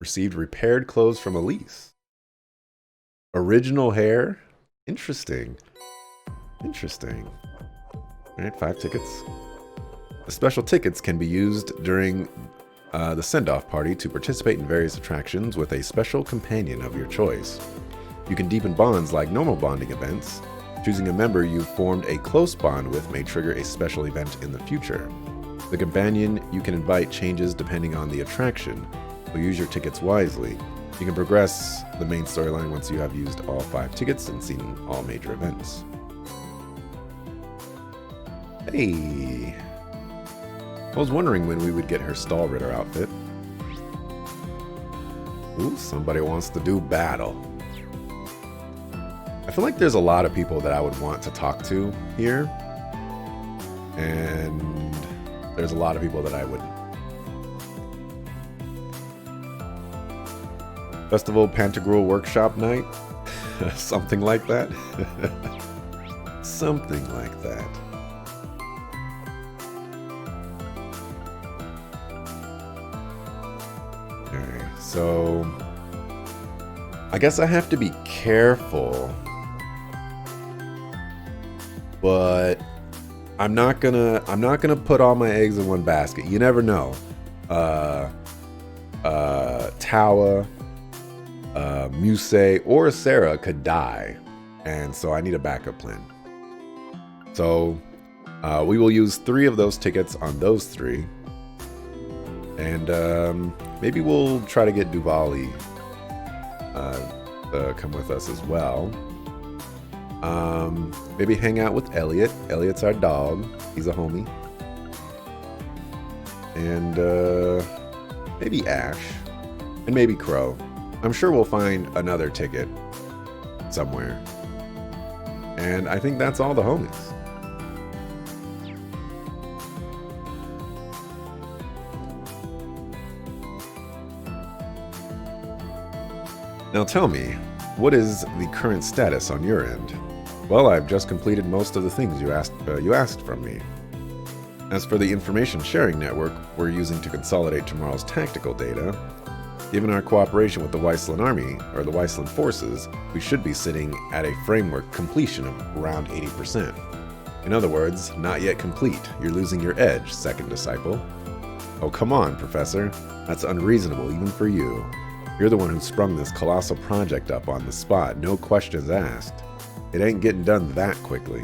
Received repaired clothes from Elise. Original hair? Interesting. Interesting. Alright, 5 tickets. The special tickets can be used during the send-off party to participate in various attractions with a special companion of your choice. You can deepen bonds like normal bonding events. Choosing a member you've formed a close bond with may trigger a special event in the future. The companion you can invite changes depending on the attraction, so use your tickets wisely. You can progress the main storyline once you have used all 5 tickets and seen all major events. Hey! I was wondering when we would get her Stall Ritter outfit. Ooh, somebody wants to do battle. I feel like there's a lot of people that I would want to talk to here. And there's a lot of people that I wouldn't. Festival Pantagruel Workshop Night? Something like that? Something like that. Alright, so I guess I have to be careful. But I'm not gonna put all my eggs in one basket. You never know. Tawa, Musei, or Sarah could die, and so I need a backup plan. So we will use 3 of those tickets on those 3, and maybe we'll try to get Duvali to come with us as well. Maybe hang out with Elliot. Elliot's our dog. He's a homie. And maybe Ash. And maybe Crow. I'm sure we'll find another ticket somewhere. And I think that's all the homies. Now tell me, what is the current status on your end? Well, I've just completed most of the things you asked from me. As for the information sharing network we're using to consolidate tomorrow's tactical data, given our cooperation with the Weisland Army, or the Weisland Forces, we should be sitting at a framework completion of around 80%. In other words, not yet complete. You're losing your edge, second disciple. Oh, come on, Professor. That's unreasonable even for you. You're the one who sprung this colossal project up on the spot, no questions asked. It ain't getting done that quickly.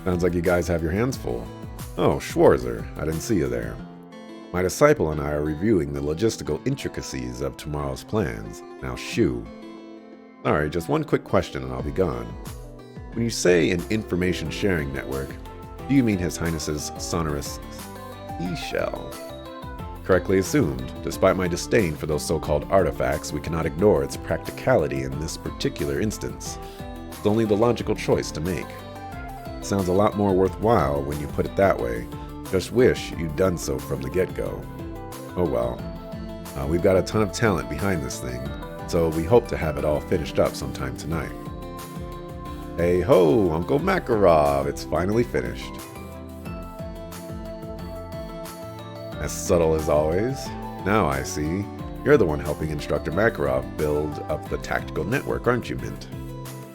Sounds like you guys have your hands full. Oh, Schwarzer, I didn't see you there. My disciple and I are reviewing the logistical intricacies of tomorrow's plans. Now shoo. Sorry, just one quick question and I'll be gone. When you say an information sharing network, do you mean His Highness's sonorous seashell? Correctly assumed. Despite my disdain for those so-called artifacts, we cannot ignore its practicality in this particular instance. It's only the logical choice to make. It sounds a lot more worthwhile when you put it that way. Just wish you'd done so from the get-go. Oh well. We've got a ton of talent behind this thing, so we hope to have it all finished up sometime tonight. Hey ho, Uncle Makarov, it's finally finished. As subtle as always. Now I see. You're the one helping Instructor Makarov build up the tactical network, aren't you, Mint?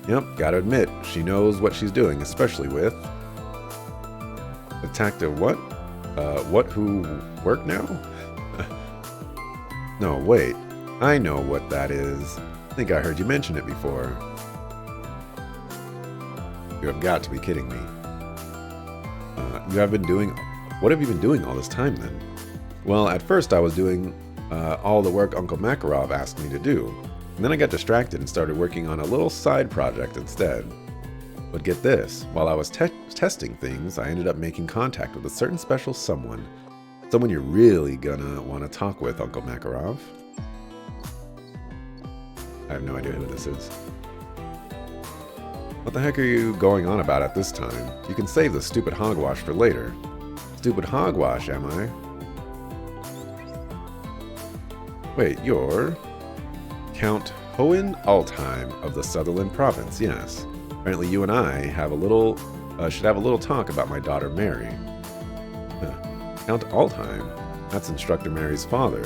Yep, gotta admit, she knows what she's doing, especially with... The tactic what? What who work now? No, wait. I know what that is. I think I heard you mention it before. You have got to be kidding me. You have been doing... What have you been doing all this time, then? Well, at first I was doing all the work Uncle Makarov asked me to do. And then I got distracted and started working on a little side project instead. But get this, while I was testing things, I ended up making contact with a certain special someone. Someone you're really gonna want to talk with, Uncle Makarov. I have no idea who this is. What the heck are you going on about at this time? You can save the stupid hogwash for later. Stupid hogwash, am I? Wait, you're... Count Hohen Altheim of the Sutherland Province, yes. Apparently you and I have a little, should have a little talk about my daughter Mary. Count Altheim? That's Instructor Mary's father.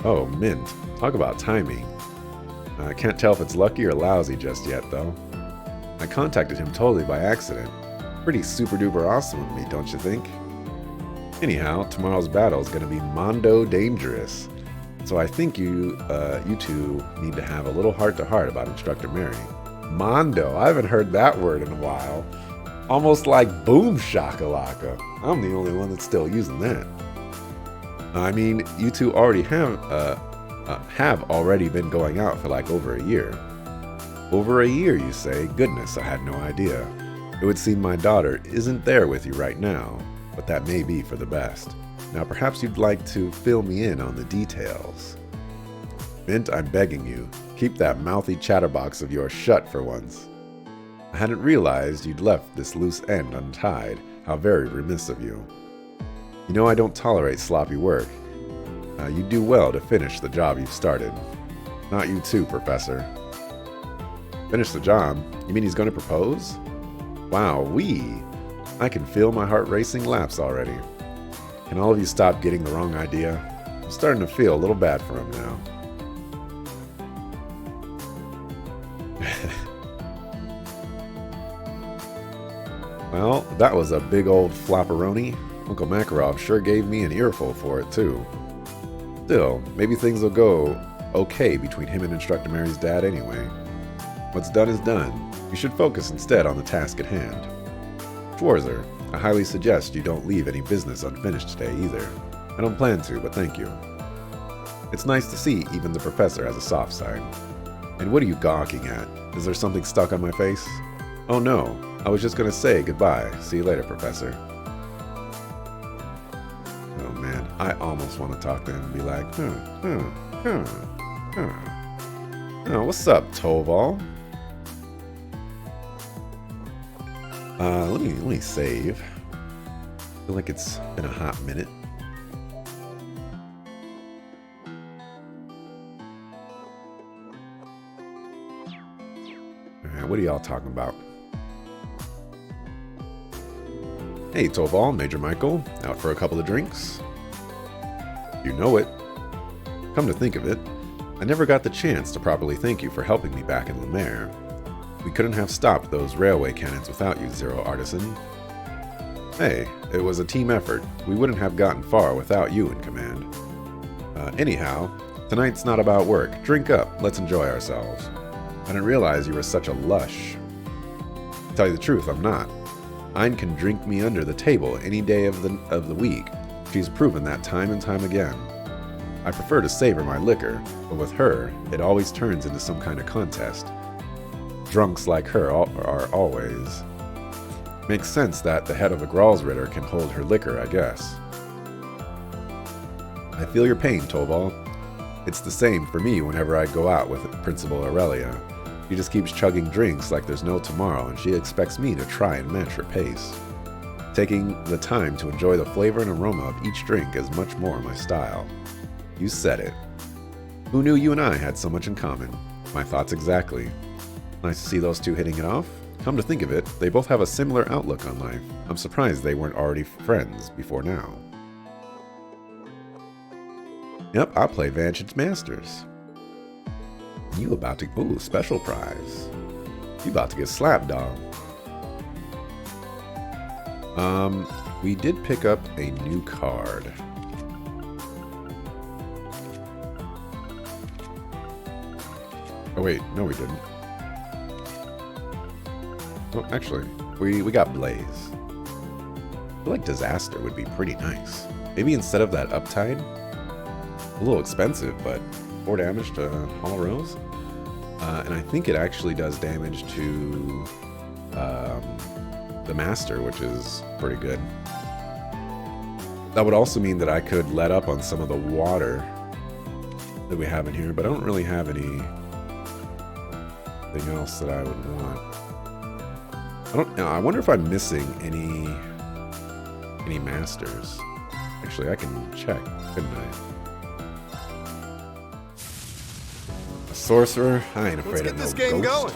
Oh, mint. Talk about timing. I can't tell if it's lucky or lousy just yet, though. I contacted him totally by accident. Pretty super duper awesome of me, don't you think? Anyhow, tomorrow's battle is going to be Mondo Dangerous. So I think you two need to have a little heart-to-heart about Instructor Mary. Mondo, I haven't heard that word in a while. Almost like boom shakalaka. I'm the only one that's still using that. I mean, you two already have already been going out for like over a year. Over a year, you say? Goodness, I had no idea. It would seem my daughter isn't there with you right now, but that may be for the best. Now perhaps you'd like to fill me in on the details. Mint, I'm begging you, keep that mouthy chatterbox of yours shut for once. I hadn't realized you'd left this loose end untied. How very remiss of you. You know I don't tolerate sloppy work. You'd do well to finish the job you've started. Not you too, Professor. Finish the job? You mean he's going to propose? Wow-wee! I can feel my heart racing laps already. Can all of you stop getting the wrong idea? I'm starting to feel a little bad for him now. Well, that was a big old flopperoni. Uncle Makarov sure gave me an earful for it, too. Still, maybe things will go okay between him and Instructor Mary's dad anyway. What's done is done. You should focus instead on the task at hand. Schwarzer, I highly suggest you don't leave any business unfinished today either. I don't plan to, but thank you. It's nice to see even the professor has a soft side. And what are you gawking at? Is there something stuck on my face? Oh no, I was just gonna say goodbye. See you later, Professor. Oh man, I almost want to talk to him and be like, Oh, what's up, Toval? Let me save. I feel like it's been a hot minute. Alright, what are y'all talking about? Hey, Toval, Major Michael, out for a couple of drinks? You know it. Come to think of it, I never got the chance to properly thank you for helping me back in Lemaire. We couldn't have stopped those railway cannons without you, Zero Artisan. Hey, it was a team effort. We wouldn't have gotten far without you in command. Anyhow, tonight's not about work. Drink up. Let's enjoy ourselves. I didn't realize you were such a lush. To tell you the truth, I'm not. Ein can drink me under the table any day of the week. She's proven that time and time again. I prefer to savor my liquor, but with her, it always turns into some kind of contest. Drunks like her are always. Makes sense that the head of a Gralsritter can hold her liquor, I guess. I feel your pain, Toval. It's the same for me whenever I go out with Principal Aurelia. She just keeps chugging drinks like there's no tomorrow, and she expects me to try and match her pace. Taking the time to enjoy the flavor and aroma of each drink is much more my style. You said it. Who knew you and I had so much in common? My thoughts exactly. Nice to see those two hitting it off. Come to think of it, they both have a similar outlook on life. I'm surprised they weren't already friends before now. Yep, I'll play Vantage Masters. You about to... Ooh, special prize. You about to get slapped, dog. We did pick up a new card. Oh wait, no we didn't. Oh, actually, we got Blaze. I feel like Disaster would be pretty nice. Maybe instead of that Uptide? A little expensive, but 4 damage to Hollow Rose. And I think it actually does damage to the Master, which is pretty good. That would also mean that I could let up on some of the water that we have in here, but I don't really have anything else that I would want. I wonder if I'm missing any Masters. Actually, I can check, couldn't I? A Sorcerer? I ain't afraid of no ghost. Let's get this game going.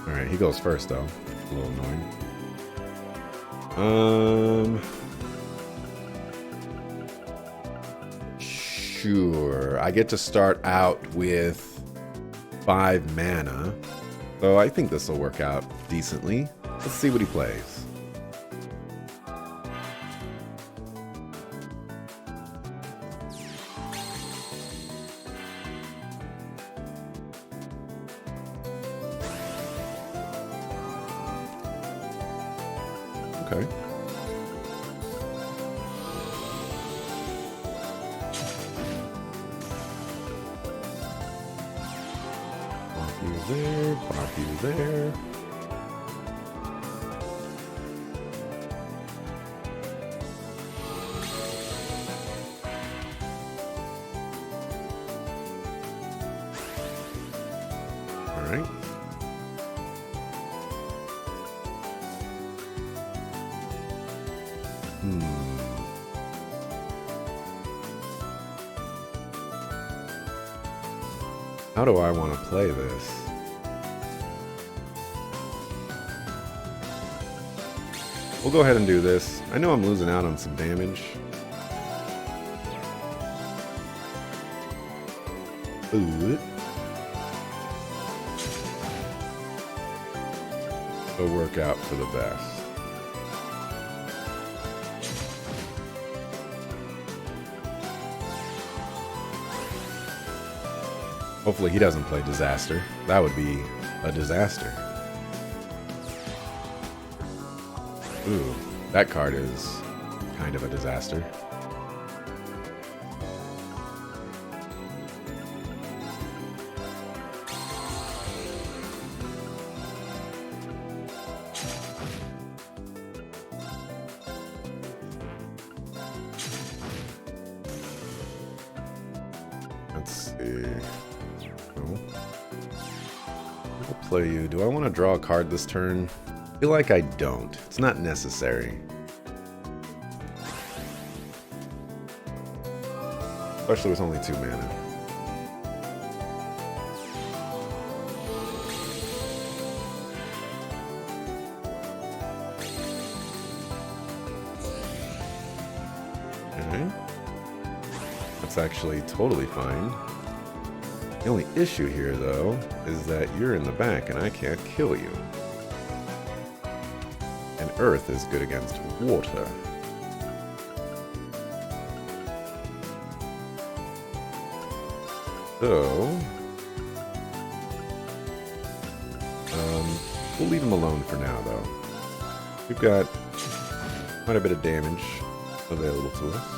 Alright, he goes first though. A little annoying. Sure. I get to start out with 5 mana. So I think this will work out decently. Let's see what he plays. Okay. Pop you there, pop you there. All right. How do I want to play this? We'll go ahead and do this. I know I'm losing out on some damage. Ooh. It'll work out for the best. Hopefully he doesn't play Disaster. That would be a disaster. Ooh, that card is kind of a disaster. Let's see. I'll play you. Do I want to draw a card this turn? I feel like I don't. It's not necessary. Especially with only 2 mana. Okay. That's actually totally fine. The only issue here, though, is that you're in the back and I can't kill you. And Earth is good against water. So... we'll leave him alone for now, though. We've got quite a bit of damage available to us.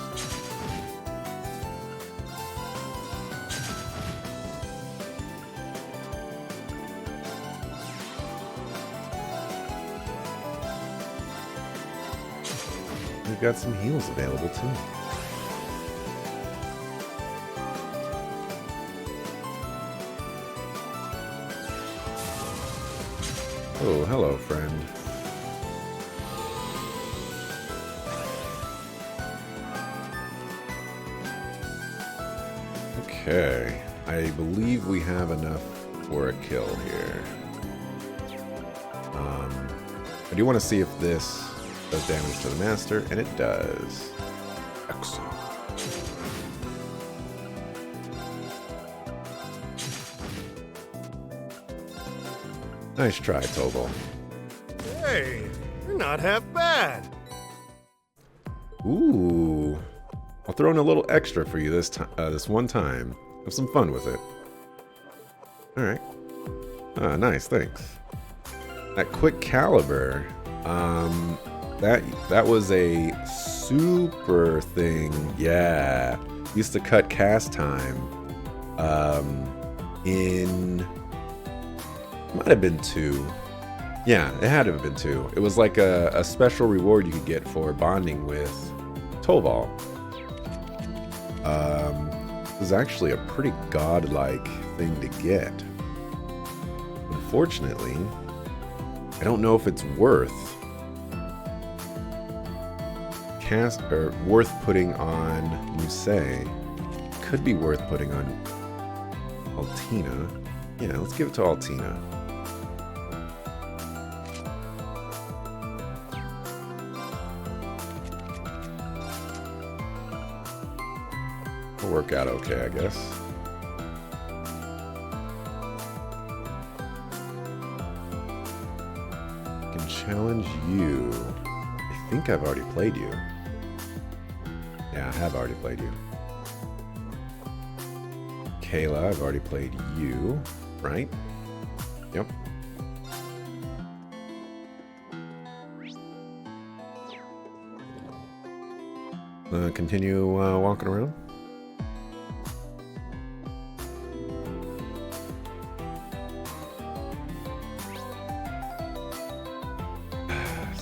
We've got some heals available too. Oh, hello, friend. Okay, I believe we have enough for a kill here. I do want to see if this does damage to the master, and it does. Excellent. Nice try, Tobal. Hey, you're not half bad. Ooh. I'll throw in a little extra for you this time, this one time. Have some fun with it. All right. Ah, nice, thanks. That quick caliber. That was a super thing. Yeah. Used to cut cast time. Might have been 2. Yeah, it had to have been 2. It was like a special reward you could get for bonding with Tobal. It was actually a pretty godlike thing to get. Unfortunately, I don't know if it's worth worth putting on Musei. Could be worth putting on Altina. Yeah, let's give it to Altina. It'll work out okay, I guess. I can challenge you. I think I've already played you. Yeah, I have already played you. Kayla, I've already played you, right? Yep. Continue walking around.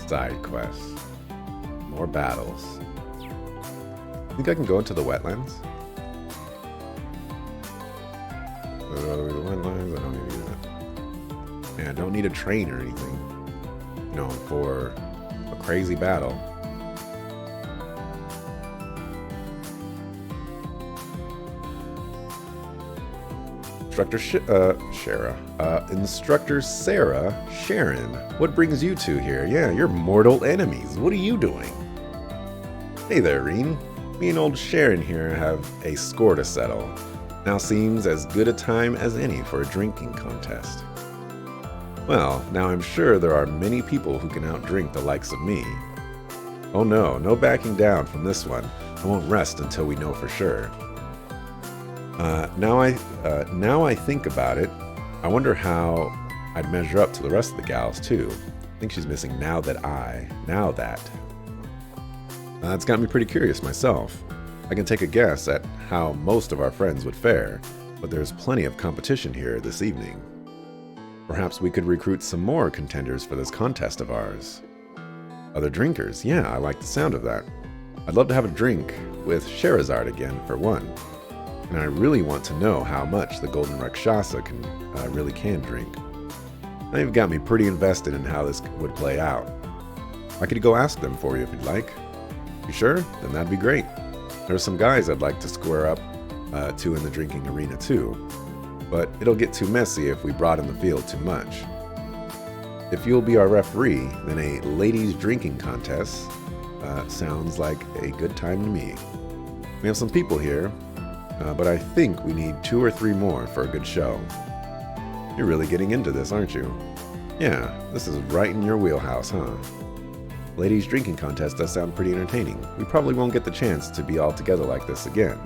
Side quests. More battles. Think I can go into the wetlands? The wetlands? I don't need to do that. Yeah, I don't need a train or anything. You know, for a crazy battle. Instructor Sarah Sharon, what brings you two here? Yeah, you're mortal enemies. What are you doing? Hey there, Reen. Me and old Sharon here have a score to settle. Now seems as good a time as any for a drinking contest. Well, now I'm sure there are many people who can outdrink the likes of me. Oh no, no backing down from this one. I won't rest until we know for sure. Now I think about it, I wonder how I'd measure up to the rest of the gals too. I think she's missing now that. It's got me pretty curious myself. I can take a guess at how most of our friends would fare, but there's plenty of competition here this evening. Perhaps we could recruit some more contenders for this contest of ours. Other drinkers, yeah, I like the sound of that. I'd love to have a drink with Sherazard again for one. And I really want to know how much the Golden Rakshasa really can drink. Now you've got me pretty invested in how this would play out. I could go ask them for you if you'd like. You sure? Then that'd be great. There are some guys I'd like to square up to in the drinking arena too. But it'll get too messy if we broaden the field too much. If you'll be our referee, then a ladies' drinking contest sounds like a good time to me. We have some people here, but I think we need 2 or 3 more for a good show. You're really getting into this, aren't you? Yeah, this is right in your wheelhouse, huh? Ladies' drinking contest does sound pretty entertaining. We probably won't get the chance to be all together like this again.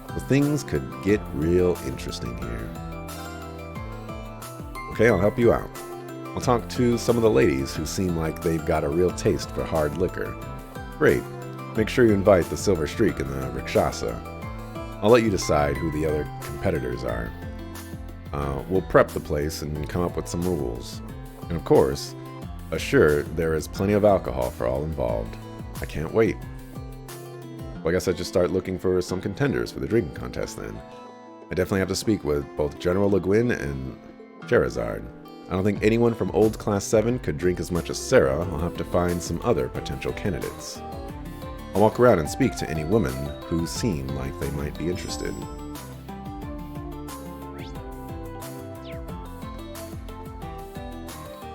But things could get real interesting here. Okay, I'll help you out. I'll talk to some of the ladies who seem like they've got a real taste for hard liquor. Great. Make sure you invite the Silver Streak and the Rakshasa. I'll let you decide who the other competitors are. We'll prep the place and come up with some rules. And of course, assure there is plenty of alcohol for all involved. I can't wait. Well, I guess I just start looking for some contenders for the drinking contest then. I definitely have to speak with both General Le Guin and Sherazard. I don't think anyone from old Class 7 could drink as much as Sarah. I'll have to find some other potential candidates. I'll walk around and speak to any women who seem like they might be interested.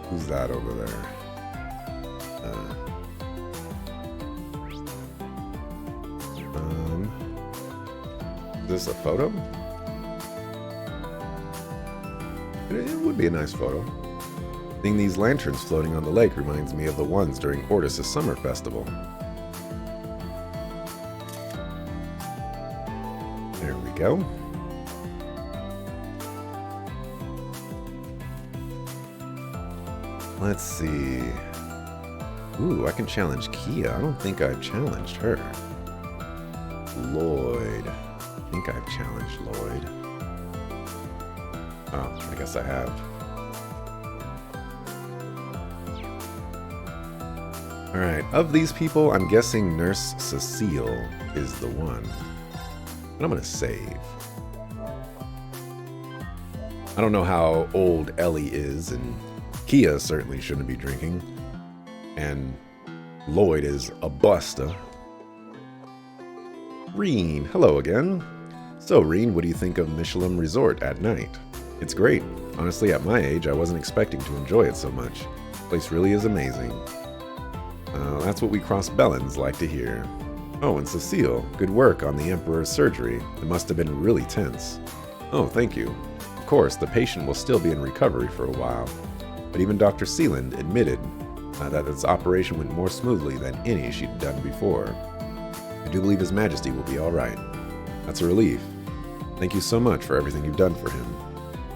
Who's that over there? Is this a photo? It would be a nice photo. Seeing these lanterns floating on the lake reminds me of the ones during Ortis' summer festival. There we go. Let's see. Ooh, I can challenge Kia. I don't think I've challenged her. Lloyd. I think I've challenged Lloyd. Oh, I guess I have. Alright, of these people, I'm guessing Nurse Cecile is the one. But I'm gonna save. I don't know how old Ellie is, and Kia certainly shouldn't be drinking. And Lloyd is a buster. Reen, hello again. So Reen, what do you think of Michelin Resort at night? It's great. Honestly, at my age, I wasn't expecting to enjoy it so much. The place really is amazing. That's what we cross-bellins like to hear. Oh, and Cecile, good work on the Emperor's surgery. It must have been really tense. Oh, thank you. Of course, the patient will still be in recovery for a while, but even Dr. Sealand admitted that its operation went more smoothly than any she'd done before. I do believe His Majesty will be all right. That's a relief. Thank you so much for everything you've done for him.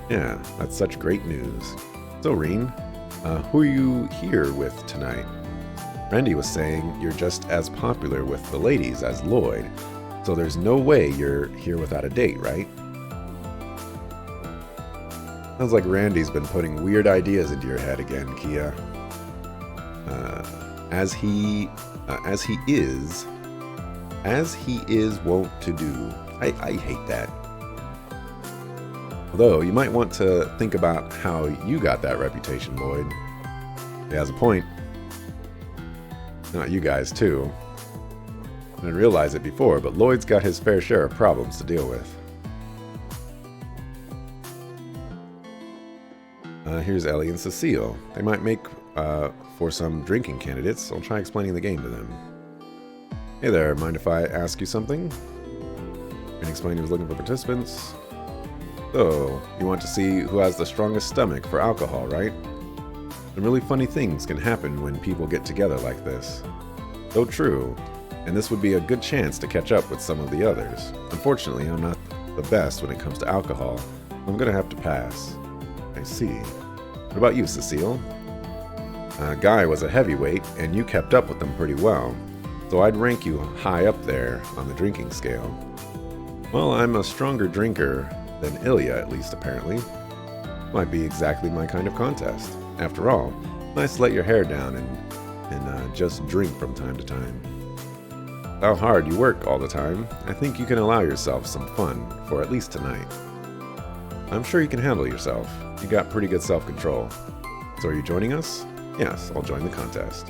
Yeah, that's such great news. So, Reen, who are you here with tonight? Randy was saying you're just as popular with the ladies as Lloyd, so there's no way you're here without a date, right? Sounds like Randy's been putting weird ideas into your head again, Kia. As he is wont to do. I hate that. Although, you might want to think about how you got that reputation, Lloyd. He has a point. Not you guys, too. I didn't realize it before, but Lloyd's got his fair share of problems to deal with. Here's Ellie and Cecile. They might make for some drinking candidates. I'll try explaining the game to them. Hey there, mind if I ask you something? And explain he was looking for participants. So, you want to see who has the strongest stomach for alcohol, right? Some really funny things can happen when people get together like this. So true, and this would be a good chance to catch up with some of the others. Unfortunately, I'm not the best when it comes to alcohol. I'm gonna have to pass. I see. What about you, Cecile? Guy was a heavyweight, and you kept up with them pretty well. So I'd rank you high up there on the drinking scale. Well, I'm a stronger drinker than Ilya, at least apparently. Might be exactly my kind of contest. After all, nice to let your hair down and just drink from time to time. How hard you work all the time, I think you can allow yourself some fun for at least tonight. I'm sure you can handle yourself. You got pretty good self-control. So are you joining us? Yes, I'll join the contest.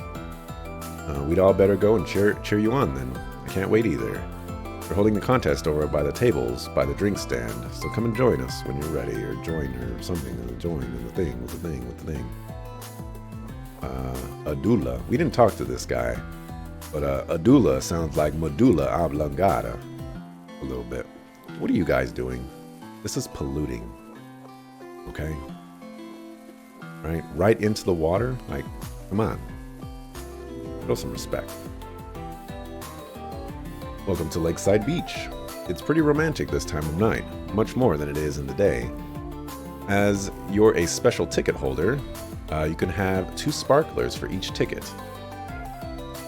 We'd all better go and cheer you on then. I can't wait either. We're holding the contest over by the tables, by the drink stand, so come and join us when you're ready, or join or something, or join in the thing, with the thing, with the thing. Adula. We didn't talk to this guy, but Adula sounds like medulla oblongata a little bit. What are you guys doing? This is polluting. Okay? Right into the water? Like, come on. Show some respect. Welcome to Lakeside Beach. It's pretty romantic this time of night, much more than it is in the day. As you're a special ticket holder, you can have 2 sparklers for each ticket.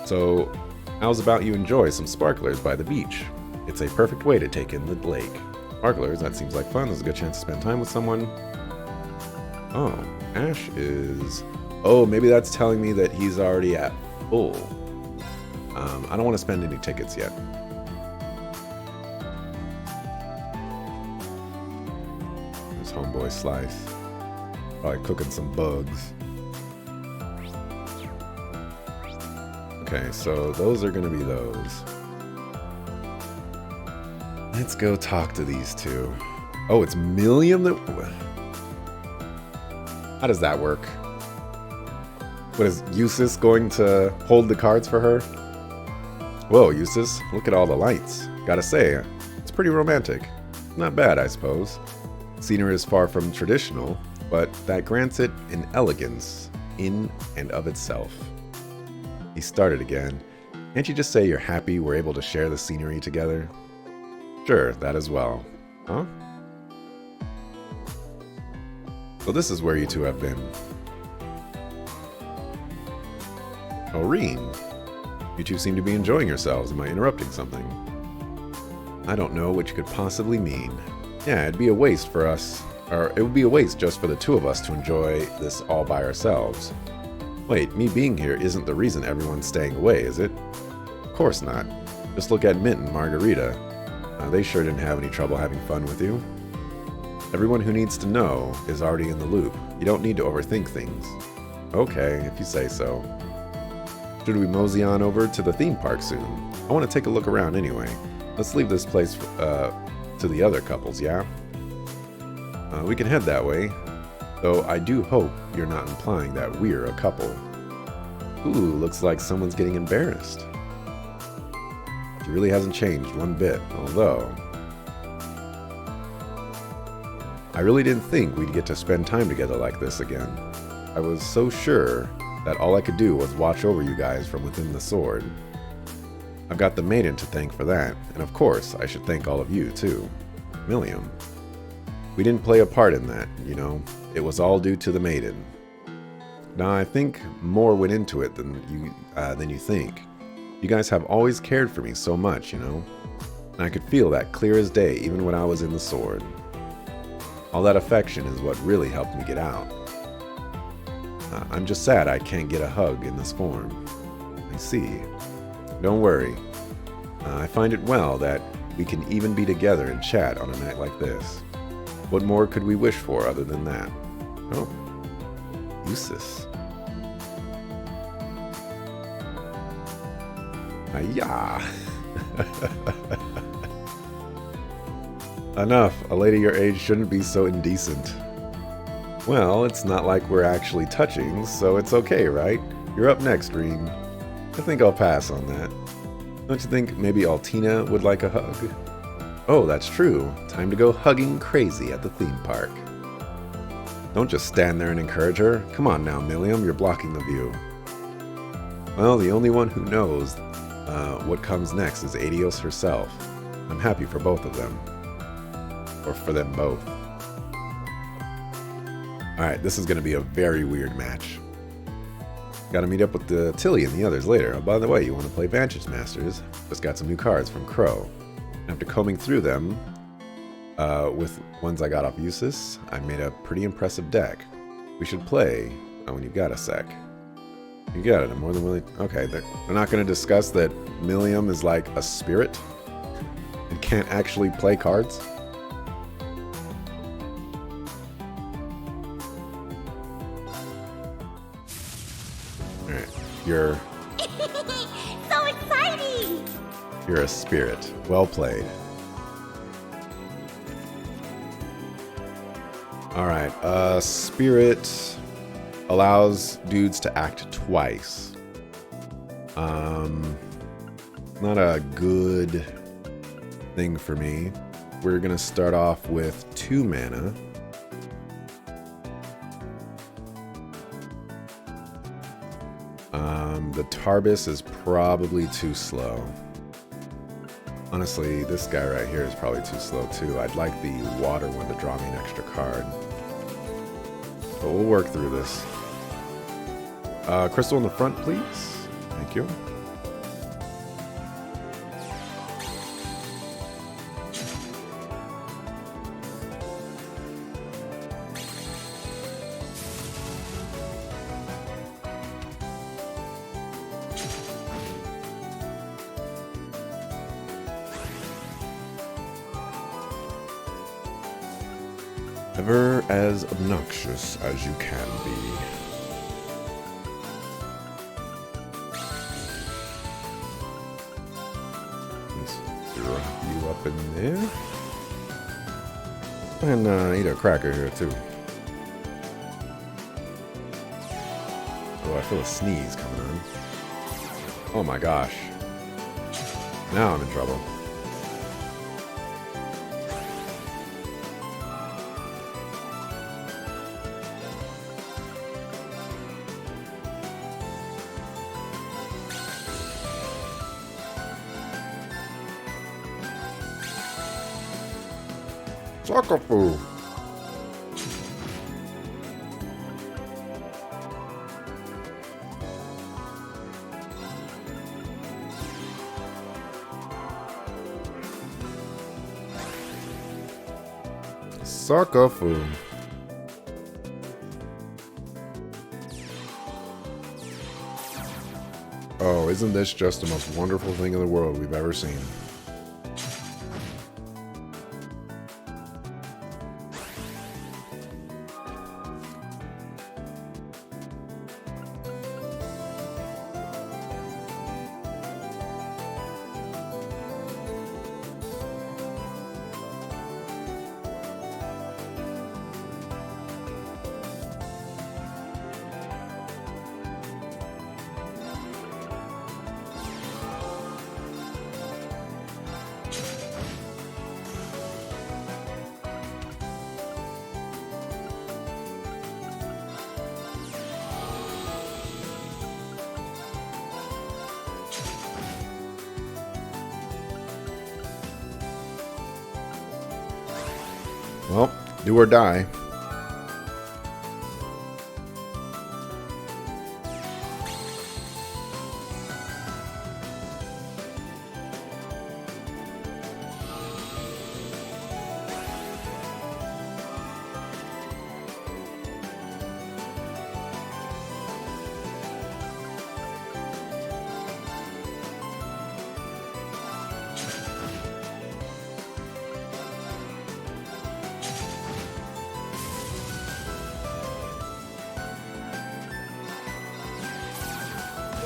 So, how's about you enjoy some sparklers by the beach? It's a perfect way to take in the lake. Sparklers, that seems like fun. There's a good chance to spend time with someone. Oh, Ash is... Oh, maybe that's telling me that he's already at full. I don't want to spend any tickets yet. There's Homeboy Slice. Probably cooking some bugs. Okay, so those are going to be those. Let's go talk to these 2. Oh, it's Milliam that... How does that work? What, is Eustace going to hold the cards for her? Whoa, Eustace, look at all the lights. Gotta say, it's pretty romantic. Not bad, I suppose. Scenery is far from traditional, but that grants it an elegance in and of itself. He started again. Can't you just say you're happy we're able to share the scenery together? Sure, that as well. Huh? So this is where you 2 have been. Oh, Reen. You 2 seem to be enjoying yourselves. Am I interrupting something? I don't know what you could possibly mean. Yeah, it'd be a waste for us, or it would be a waste just for the 2 of us to enjoy this all by ourselves. Wait, me being here isn't the reason everyone's staying away, is it? Of course not. Just look at Mint and Margarita. They sure didn't have any trouble having fun with you. Everyone who needs to know is already in the loop. You don't need to overthink things. Okay, if you say so. Should we mosey on over to the theme park soon? I want to take a look around anyway. Let's leave this place to the other couples, yeah? We can head that way, though I do hope you're not implying that we're a couple. Ooh, looks like someone's getting embarrassed. He really hasn't changed one bit, although I really didn't think we'd get to spend time together like this again. I was so sure that all I could do was watch over you guys from within the sword. I've got the maiden to thank for that, and of course, I should thank all of you, too. Millium. We didn't play a part in that, you know. It was all due to the maiden. Now, I think more went into it than you think. You guys have always cared for me so much, you know. And I could feel that clear as day, even when I was in the sword. All that affection is what really helped me get out. I'm just sad I can't get a hug in this form. I see. Don't worry. I find it well that we can even be together and chat on a night like this. What more could we wish for other than that? Oh. Usus. Ayah. Enough. A lady your age shouldn't be so indecent. Well, it's not like we're actually touching, so it's okay, right? You're up next, Reem. I think I'll pass on that. Don't you think maybe Altina would like a hug? Oh, that's true. Time to go hugging crazy at the theme park. Don't just stand there and encourage her. Come on now, Millium, you're blocking the view. Well, the only one who knows what comes next is Adios herself. I'm happy for both of them. Or for them both. Alright, this is going to be a very weird match. Gotta meet up with the Tilly and the others later. Oh, by the way, you want to play Vantage Masters? Just got some new cards from Crow. After combing through them, with ones I got off Usus, I made a pretty impressive deck. We should play when you've got a sec. You got it, I'm more than willing. Okay, they're not going to discuss that Millium is like a spirit and can't actually play cards? Alright, you're... So exciting! You're a spirit. Well played. Alright, spirit allows dudes to act twice. Not a good thing for me. We're gonna start off with 2 mana. The Tarbis is probably too slow. Honestly, this guy right here is probably too slow too. I'd like the water one to draw me an extra card. But we'll work through this. Crystal in the front, please. Thank you. Ever as obnoxious as you can be. Let's drop you up in there. And eat a cracker here too. Oh, I feel a sneeze coming on. Oh my gosh. Now I'm in trouble. Sakafu. Sakafu. Oh, isn't this just the most wonderful thing in the world we've ever seen? Well, do or die.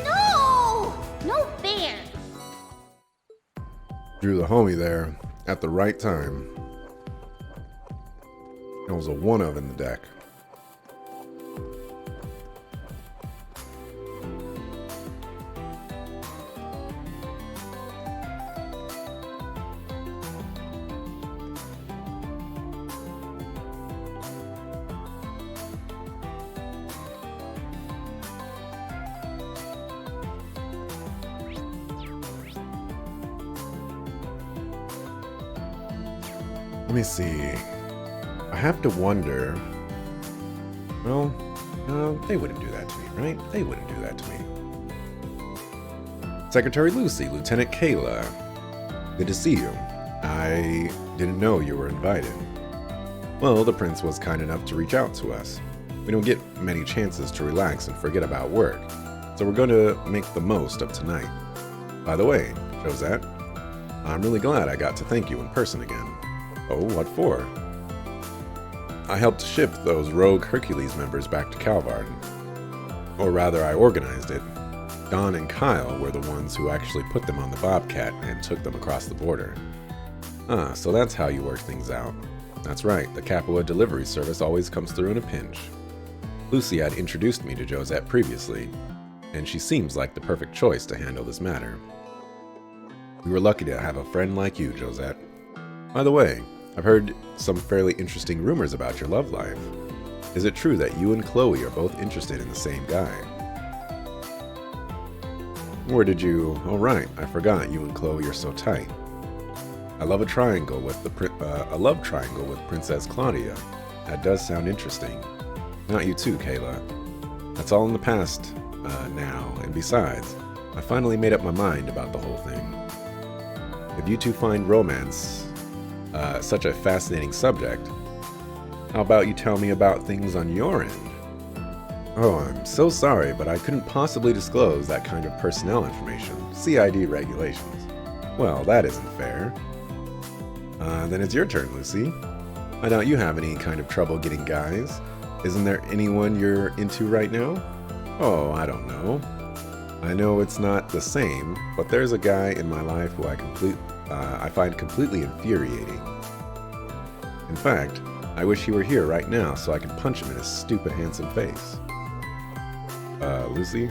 No! No fair! Drew the homie there at the right time. There was a 1-of in the deck. Let me see. I have to wonder. Well, they wouldn't do that to me, right? They wouldn't do that to me. Secretary Lucy, Lieutenant Kayla. Good to see you. I didn't know you were invited. Well, the prince was kind enough to reach out to us. We don't get many chances to relax and forget about work, so we're going to make the most of tonight. By the way, Josette, I'm really glad I got to thank you in person again. Oh, what for? I helped ship those rogue Hercules members back to Calvard. Or rather, I organized it. Don and Kyle were the ones who actually put them on the Bobcat and took them across the border. Ah, so that's how you work things out. That's right, the Capua delivery service always comes through in a pinch. Lucy had introduced me to Josette previously, and she seems like the perfect choice to handle this matter. We were lucky to have a friend like you, Josette. By the way, I've heard some fairly interesting rumors about your love life. Is it true that you and Chloe are both interested in the same guy? Or did you... Oh right, I forgot you and Chloe are so tight. I love a triangle with a love triangle with Princess Claudia. That does sound interesting. Not you too, Kayla. That's all in the past now, and besides, I finally made up my mind about the whole thing. If you two find romance such a fascinating subject, how about you tell me about things on your end? Oh, I'm so sorry, but I couldn't possibly disclose that kind of personnel information. CID regulations. Well, that isn't fair. Then it's your turn, Lucy. I doubt you have any kind of trouble getting guys. Isn't there anyone you're into right now? Oh, I don't know. I know it's not the same, but there's a guy in my life who I find completely infuriating. In fact, I wish he were here right now so I could punch him in his stupid, handsome face. Lucy?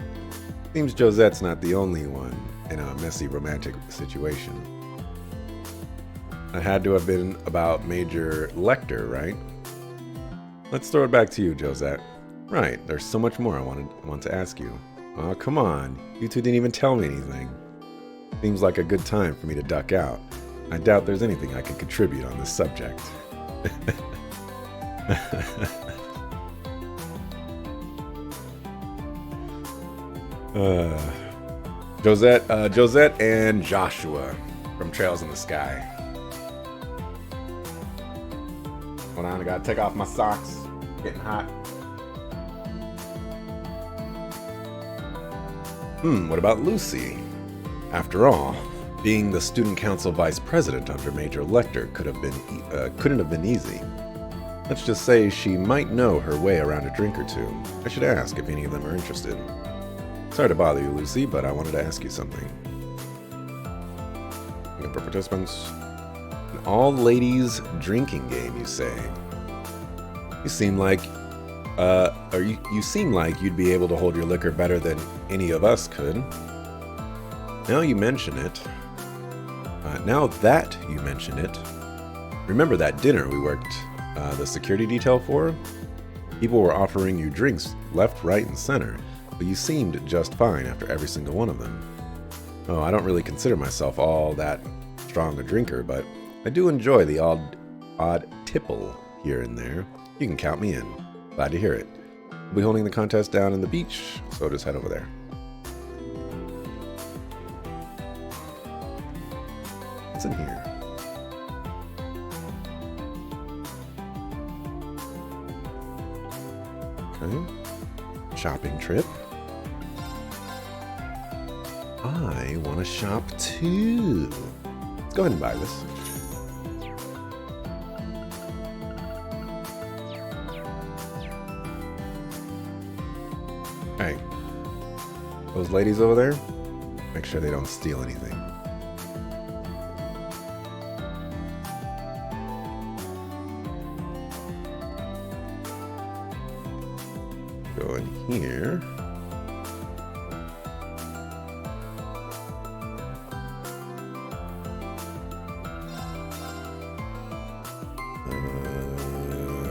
Seems Josette's not the only one in a messy romantic situation. It had to have been about Major Lecter, right? Let's throw it back to you, Josette. Right, there's so much more I want to ask you. Oh, come on. You two didn't even tell me anything. Seems like a good time for me to duck out. I doubt there's anything I can contribute on this subject. Josette and Joshua from Trails in the Sky. Hold on, I gotta take off my socks. Getting hot. What about Lucy? After all, being the student council vice president under Major Lecter couldn't have been easy. Let's just say she might know her way around a drink or two. I should ask if any of them are interested. Sorry to bother you, Lucy, but I wanted to ask you something. For participants, an all-ladies drinking game, you say? You seem like you seem like you'd be able to hold your liquor better than any of us could. Now that you mention it, remember that dinner we worked the security detail for? People were offering you drinks left, right, and center, but you seemed just fine after every single one of them. Oh, I don't really consider myself all that strong a drinker, but I do enjoy the odd tipple here and there, you can count me in. Glad to hear it. We'll be holding the contest down in the beach, so just head over there. What's in here? Okay. Shopping trip. I want to shop too. Let's go ahead and buy this. Hey, those ladies over there, make sure they don't steal anything. Go in here.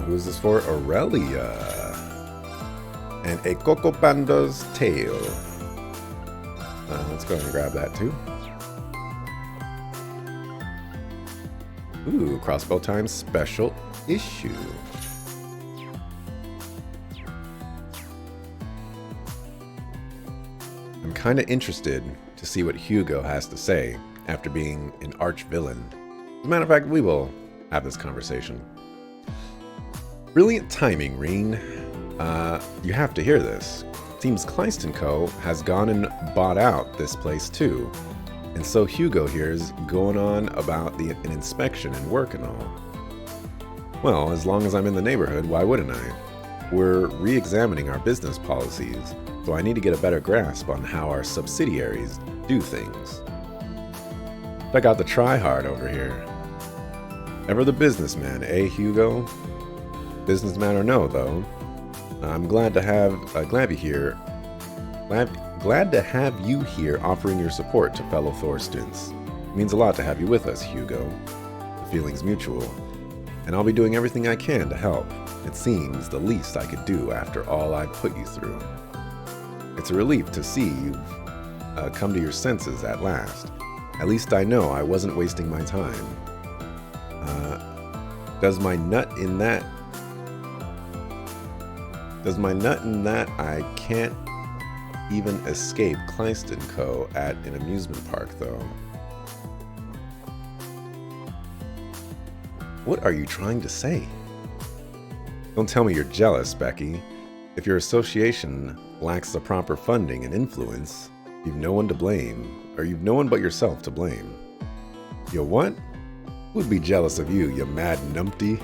Who's this for? Aurelia. And a Coco Panda's tail. Let's go ahead and grab that too. Ooh, crossbow time special issue. I'm kind of interested to see what Hugo has to say after being an arch villain. As a matter of fact, we will have this conversation. Brilliant timing, Reen. You have to hear this. Seems Kleist & Co. has gone and bought out this place too. And so Hugo here's going on about an inspection and work and all. Well, as long as I'm in the neighborhood, why wouldn't I? We're re-examining our business policies, so I need to get a better grasp on how our subsidiaries do things. Check out the try-hard over here. Ever the businessman, eh, Hugo? Businessman or no, though, I'm glad to have you here. Glad to have you here offering your support to fellow Thorstons. It means a lot to have you with us, Hugo. The feeling's mutual, and I'll be doing everything I can to help. It seems the least I could do after all I've put you through. It's a relief to see you've come to your senses at last. At least I know I wasn't wasting my time. Does my nut in that I can't even escape Kleist & Co. at an amusement park, though. What are you trying to say? Don't tell me you're jealous, Becky. If your association lacks the proper funding and influence, you've no one to blame, or you've no one but yourself to blame. You what? Who'd be jealous of you, you mad numpty?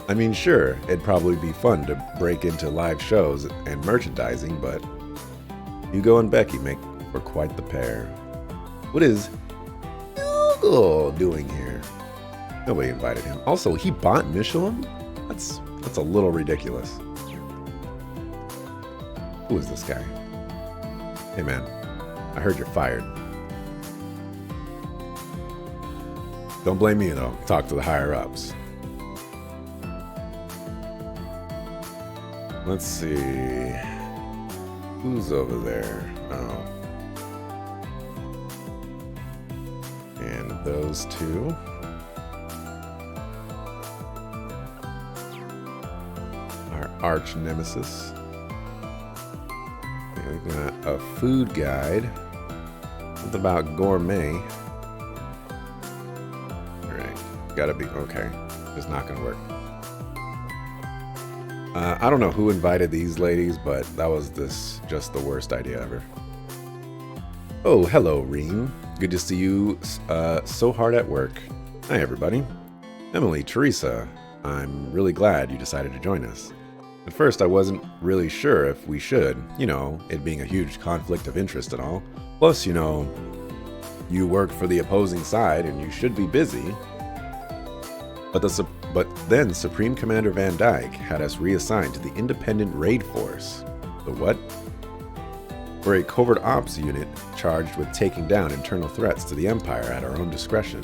I mean, sure, it'd probably be fun to break into live shows and merchandising, but Hugo and Becky make for quite the pair. What is Hugo doing here? Nobody invited him. Also, he bought Michelin? That's a little ridiculous. Who is this guy? Hey man, I heard you're fired. Don't blame me though. Talk to the higher ups. Let's see. Who's over there? Oh. And those two. Our arch nemesis. Okay, we got a food guide. What about gourmet? Alright. Gotta be okay. It's not gonna work. I don't know who invited these ladies, but that was just the worst idea ever. Oh, hello, Reem. Good to see you so hard at work. Hi, everybody. Emily, Teresa, I'm really glad you decided to join us. At first, I wasn't really sure if we should, it being a huge conflict of interest and all. Plus, you work for the opposing side and you should be busy. But then Supreme Commander Van Dyke had us reassigned to the Independent Raid Force. The what? We're a covert ops unit charged with taking down internal threats to the Empire at our own discretion.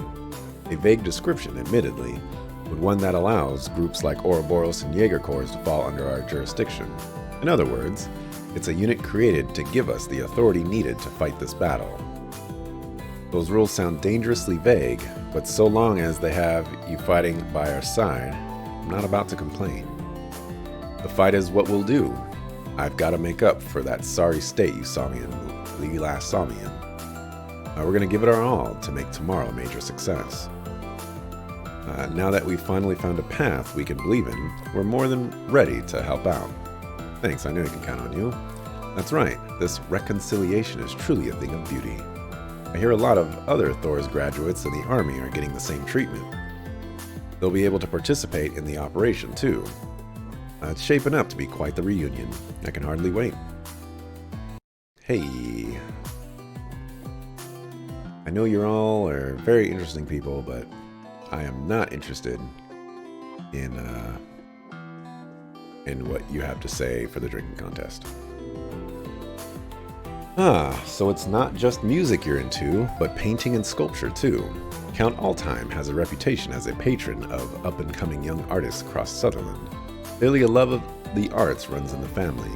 A vague description, admittedly, but one that allows groups like Ouroboros and Jaeger Corps to fall under our jurisdiction. In other words, it's a unit created to give us the authority needed to fight this battle. Those rules sound dangerously vague, but so long as they have you fighting by our side, I'm not about to complain. The fight is what we'll do. I've got to make up for that sorry state you last saw me in. We're going to give it our all to make tomorrow a major success. Now that we've finally found a path we can believe in, we're more than ready to help out. Thanks, I know you can count on you. That's right, this reconciliation is truly a thing of beauty. I hear a lot of other Thor's graduates in the army are getting the same treatment. They'll be able to participate in the operation too. It's shaping up to be quite the reunion. I can hardly wait. Hey. I know you all are very interesting people, but I am not interested in what you have to say for the drinking contest. So it's not just music you're into, but painting and sculpture too. Count Altheim has a reputation as a patron of up-and-coming young artists across Sutherland. Clearly a love of the arts runs in the family.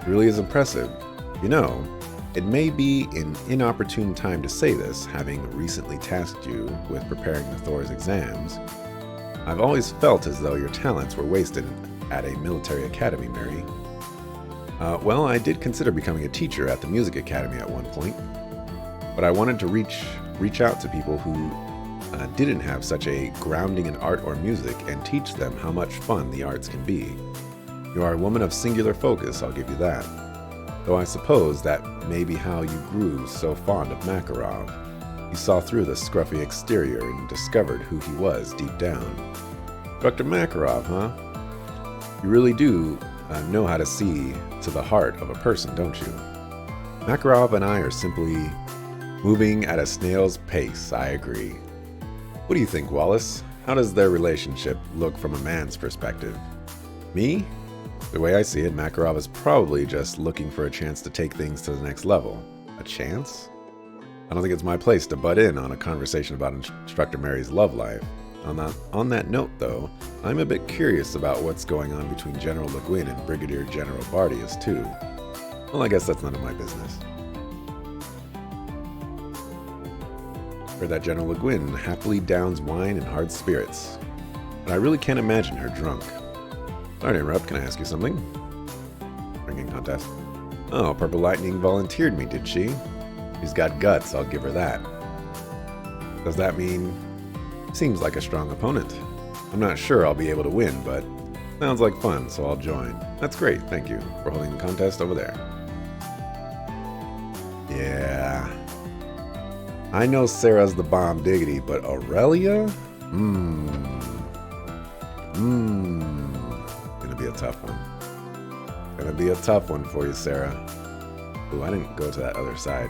It really is impressive. You know, it may be an inopportune time to say this, having recently tasked you with preparing the Thor's exams. I've always felt as though your talents were wasted at a military academy, Mary. Well, I did consider becoming a teacher at the music academy at one point, but I wanted to reach out to people who didn't have such a grounding in art or music and teach them how much fun the arts can be. You are a woman of singular focus, I'll give you that. Though I suppose that may be how you grew so fond of Makarov. You saw through the scruffy exterior and discovered who he was deep down. Dr. Makarov, huh? You really do know how to see to the heart of a person, don't you? Makarov and I are simply moving at a snail's pace, I agree. What do you think, Wallace? How does their relationship look from a man's perspective? Me? The way I see it, Makarov is probably just looking for a chance to take things to the next level. A chance? I don't think it's my place to butt in on a conversation about Instructor Mary's love life. On that note, though, I'm a bit curious about what's going on between General Le Guin and Brigadier General Bardius, too. Well, I guess that's none of my business. Heard that General Le Guin happily downs wine and hard spirits, but I really can't imagine her drunk. Sorry to interrupt, can I ask you something? Drinking contest. Oh, Purple Lightning volunteered me, did she? She's got guts, I'll give her that. Does that mean... Seems like a strong opponent. I'm not sure I'll be able to win, but sounds like fun, so I'll join. That's great, thank you. We're holding the contest over there. Yeah. I know Sarah's the bomb diggity, but Aurelia? Gonna be a tough one. Gonna be a tough one for you, Sarah. Ooh, I didn't go to that other side.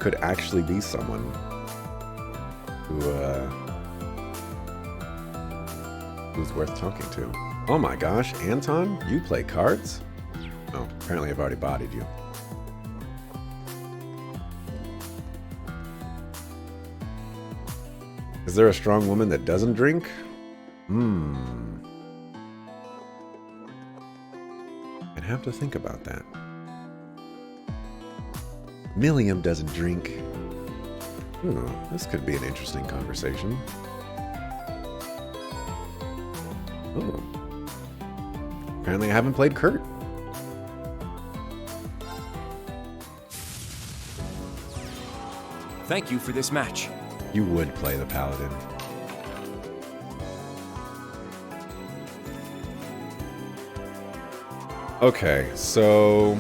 Could actually be someone who's worth talking to. Oh my gosh, Anton, you play cards? Oh, apparently I've already bodied you. Is there a strong woman that doesn't drink? I'd have to think about that. Milliam doesn't drink. This could be an interesting conversation. Oh. Apparently I haven't played Kurt. Thank you for this match. You would play the Paladin. Okay, so...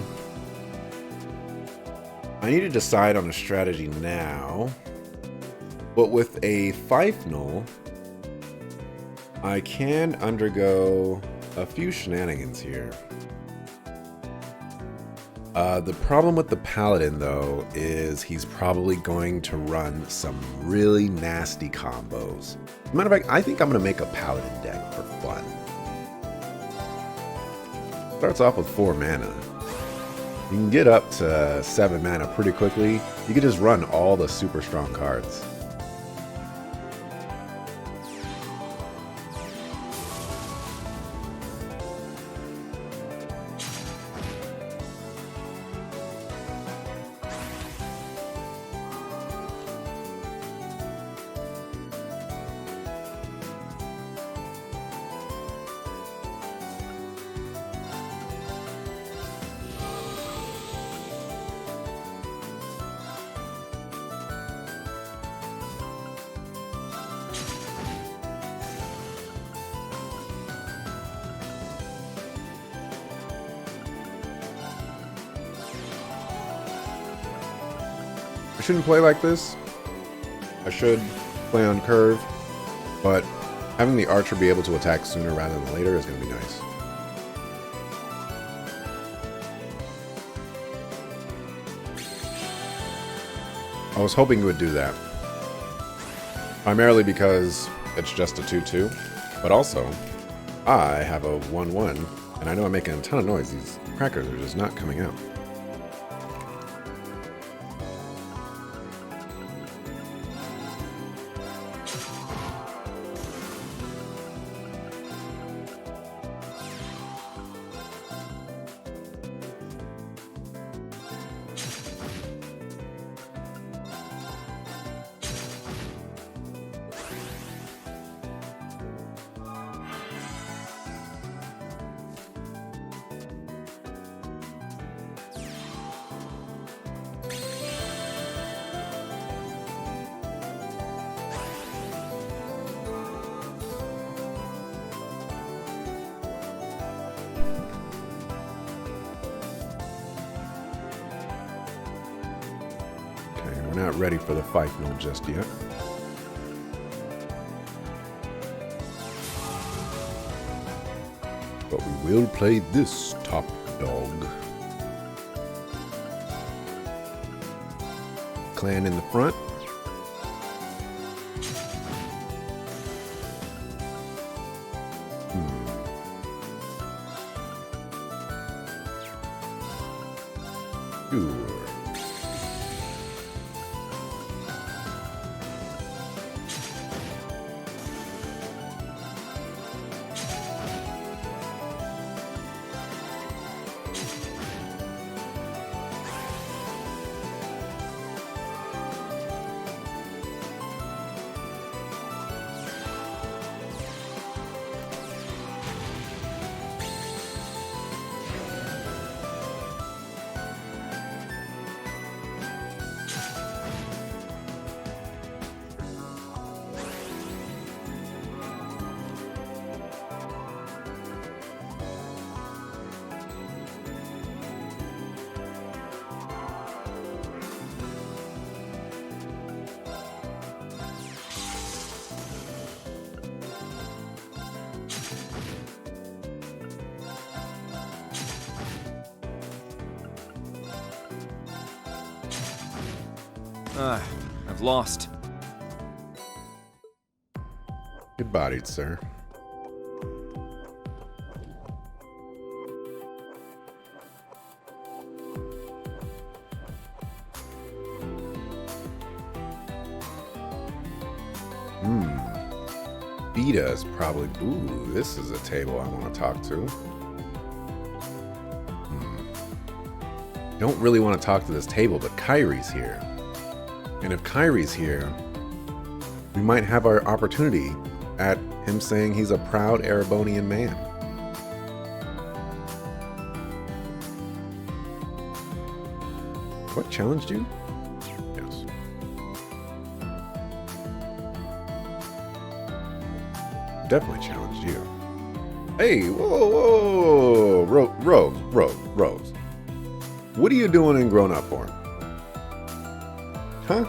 I need to decide on a strategy now. But with a Fifenal, I can undergo a few shenanigans here. The problem with the Paladin, though, is he's probably going to run some really nasty combos. As a matter of fact, I think I'm going to make a Paladin deck for fun. Starts off with 4 mana. You can get up to 7 mana pretty quickly. You can just run all the super strong cards. I shouldn't play like this. I should play on curve, but having the archer be able to attack sooner rather than later is going to be nice. I was hoping it would do that. Primarily because it's just a 2-2, but also I have a 1-1, and I know I'm making a ton of noise. These crackers are just not coming out. We're not ready for the fight no just yet. But we will play this top dog. Clan in the front. Sure. I've lost. Good bodied, sir. Vita's probably... Ooh, this is a table I want to talk to. Don't really want to talk to this table, but Kyrie's here. And if Kyrie's here, we might have our opportunity at him saying he's a proud Erebonian man. What challenged you? Yes. Definitely challenged you. Hey, whoa. Rose. What are you doing in Grown Up Form? Huh?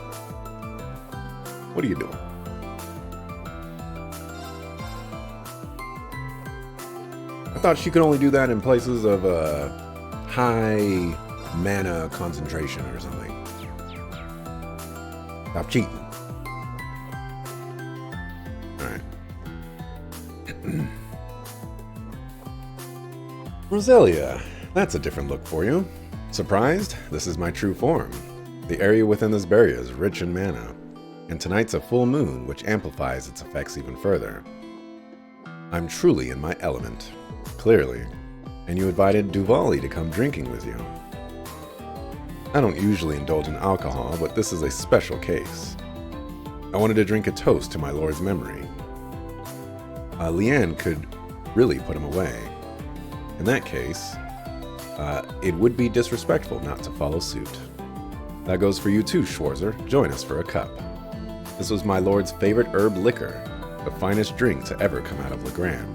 What are you doing? I thought she could only do that in places of high mana concentration or something. Stop cheating. Alright. Roselia, that's a different look for you. Surprised? This is my true form. The area within this barrier is rich in mana, and tonight's a full moon, which amplifies its effects even further. I'm truly in my element, clearly, and you invited Duvali to come drinking with you. I don't usually indulge in alcohol, but this is a special case. I wanted to drink a toast to my lord's memory. Leanne could really put him away. In that case, it would be disrespectful not to follow suit. That goes for you too, Schwarzer. Join us for a cup. This was my lord's favorite herb liquor, the finest drink to ever come out of Legram.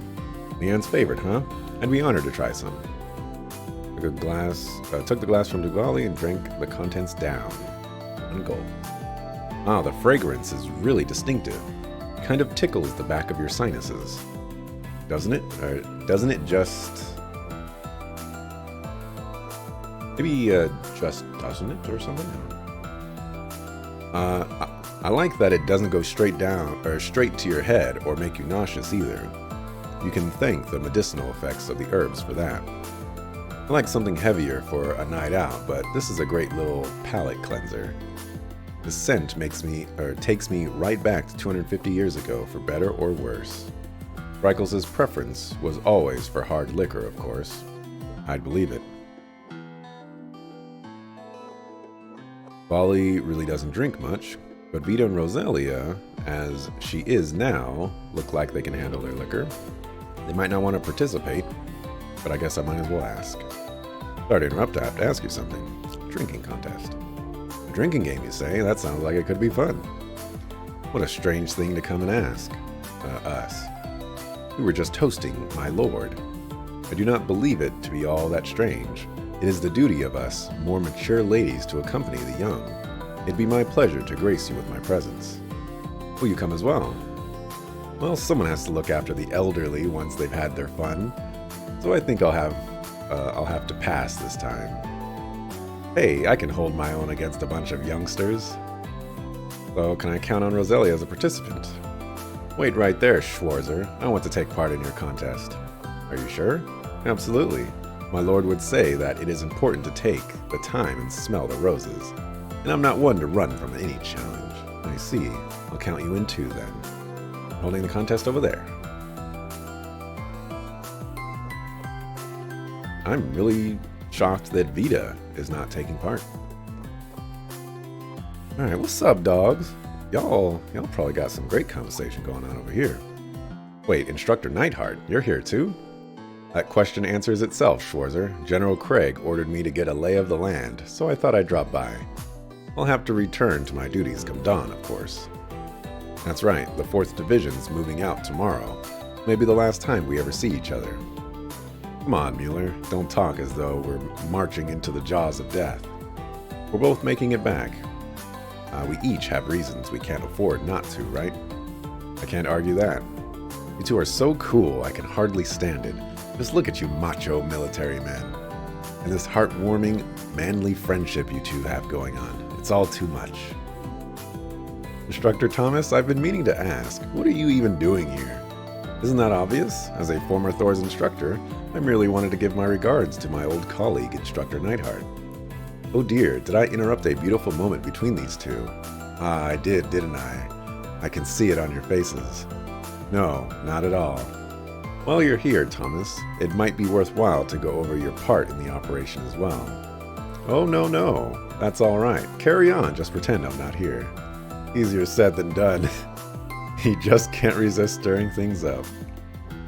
Leanne's favorite, huh? I'd be honored to try some. Took the glass from Duvali and drank the contents down. 1 gold. Ah, the fragrance is really distinctive. Kind of tickles the back of your sinuses. Doesn't it? Or doesn't it just... Maybe just doesn't it or something? I like that it doesn't go straight down or straight to your head or make you nauseous either. You can thank the medicinal effects of the herbs for that. I like something heavier for a night out, but this is a great little palate cleanser. The scent takes me right back to 250 years ago, for better or worse. Freckles' preference was always for hard liquor, of course. I'd believe it. Bali really doesn't drink much, but Vita and Rosalia, as she is now, look like they can handle their liquor. They might not want to participate, but I guess I might as well ask. Sorry to interrupt, I have to ask you something. Drinking contest. A drinking game, you say? That sounds like it could be fun. What a strange thing to come and ask. Us. We were just toasting my lord. I do not believe it to be all that strange. It is the duty of us, more mature ladies, to accompany the young. It'd be my pleasure to grace you with my presence. Will you come as well? Well, someone has to look after the elderly once they've had their fun, so I think I'll have to pass this time. Hey, I can hold my own against a bunch of youngsters. So can I count on Rosalia as a participant? Wait right there, Schwarzer. I want to take part in your contest. Are you sure? Absolutely. My lord would say that it is important to take the time and smell the roses. And I'm not one to run from any challenge. I see. I'll count you in 2 then. Holding the contest over there. I'm really shocked that Vita is not taking part. Alright, what's up, dogs? Y'all probably got some great conversation going on over here. Wait, Instructor Neidhart, you're here too? That question answers itself, Schwarzer. General Craig ordered me to get a lay of the land, so I thought I'd drop by. I'll have to return to my duties come dawn, of course. That's right, the 4th Division's moving out tomorrow. Maybe the last time we ever see each other. Come on, Mueller, don't talk as though we're marching into the jaws of death. We're both making it back. We each have reasons we can't afford not to, right? I can't argue that. You two are so cool, I can hardly stand it. Just look at you macho military men. And this heartwarming, manly friendship you two have going on. It's all too much. Instructor Thomas, I've been meaning to ask, what are you even doing here? Isn't that obvious? As a former Thor's instructor, I merely wanted to give my regards to my old colleague, Instructor Neidhart. Oh dear, did I interrupt a beautiful moment between these two? Ah, I did, didn't I? I can see it on your faces. No, not at all. While you're here, Thomas, it might be worthwhile to go over your part in the operation as well. Oh, no. That's all right. Carry on, just pretend I'm not here. Easier said than done. He just can't resist stirring things up.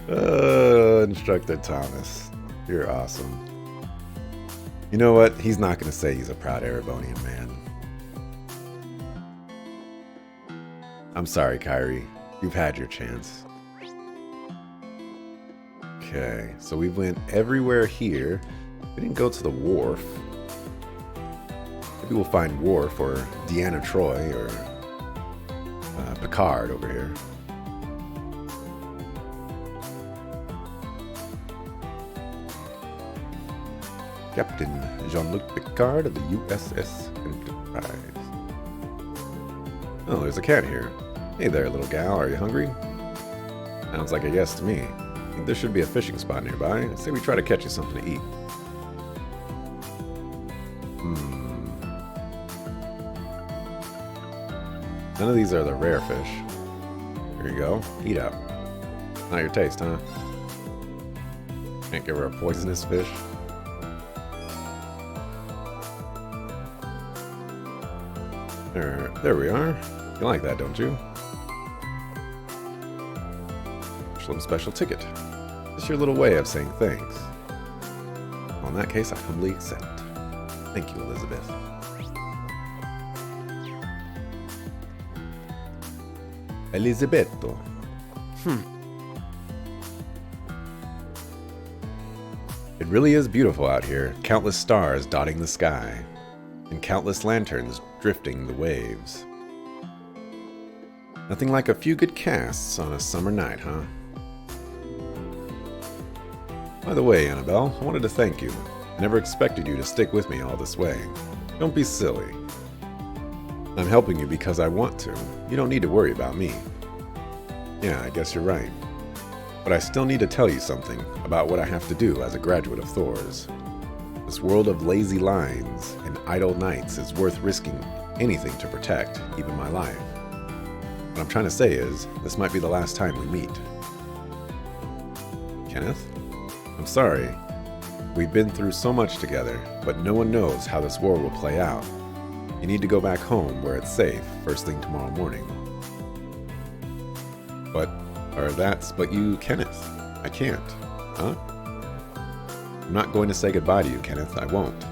Instructor Thomas, you're awesome. You know what? He's not going to say he's a proud Erebonian man. I'm sorry, Kyrie. You've had your chance. Okay, so we went everywhere here. We didn't go to the wharf. Maybe we'll find Worf or Deanna Troy or Picard over here. Captain Jean-Luc Picard of the USS Enterprise. Oh, there's a cat here. Hey there, little gal. Are you hungry? Sounds like a yes to me. I think there should be a fishing spot nearby. I say we try to catch you something to eat. None of these are the rare fish. Here you go. Eat up. Not your taste, huh? Can't give her a poisonous fish. There we are. You like that, don't you? Some special ticket. Just your little way of saying thanks. Well, in that case, I humbly accept. Thank you, Elizabeth. Elisabetto. It really is beautiful out here. Countless stars dotting the sky. and countless lanterns drifting the waves. Nothing like a few good casts on a summer night, huh? By the way, Annabelle, I wanted to thank you. I never expected you to stick with me all this way. Don't be silly. I'm helping you because I want to. You don't need to worry about me. Yeah, I guess you're right. But I still need to tell you something about what I have to do as a graduate of Thor's. This world of lazy lines and idle nights is worth risking anything to protect, even my life. What I'm trying to say is, this might be the last time we meet. Kenneth? I'm sorry. We've been through so much together, but no one knows how this war will play out. You need to go back home where it's safe first thing tomorrow morning. But you, Kenneth. I can't. Huh? I'm not going to say goodbye to you, Kenneth. I won't.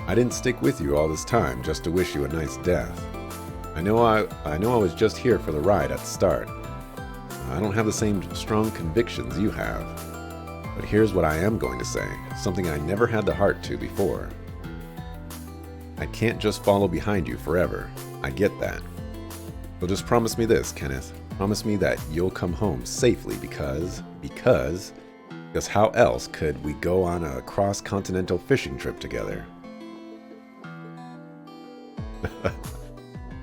I didn't stick with you all this time just to wish you a nice death. I know I was just here for the ride at the start. I don't have the same strong convictions you have. But here's what I am going to say, something I never had the heart to before. I can't just follow behind you forever. I get that. So just promise me this, Kenneth. Promise me that you'll come home safely because how else could we go on a cross-continental fishing trip together?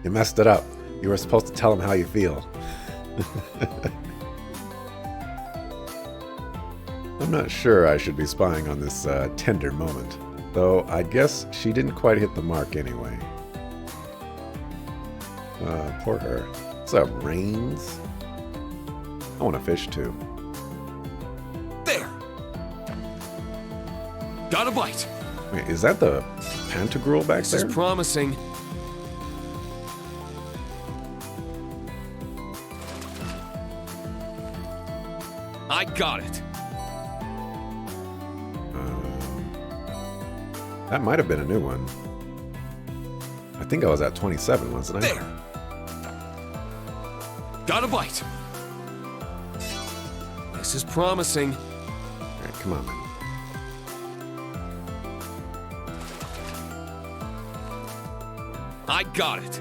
You messed it up. You were supposed to tell him how you feel. I'm not sure I should be spying on this tender moment, though I guess she didn't quite hit the mark anyway. Poor her. What's up, Rains? I want to fish too. There! Got a bite! Wait, is that the Pantagruel back This there? is promising. I got it! That might have been a new one. I think I was at 27, wasn't I? There! Got a bite! This is promising. Alright, come on, man. I got it!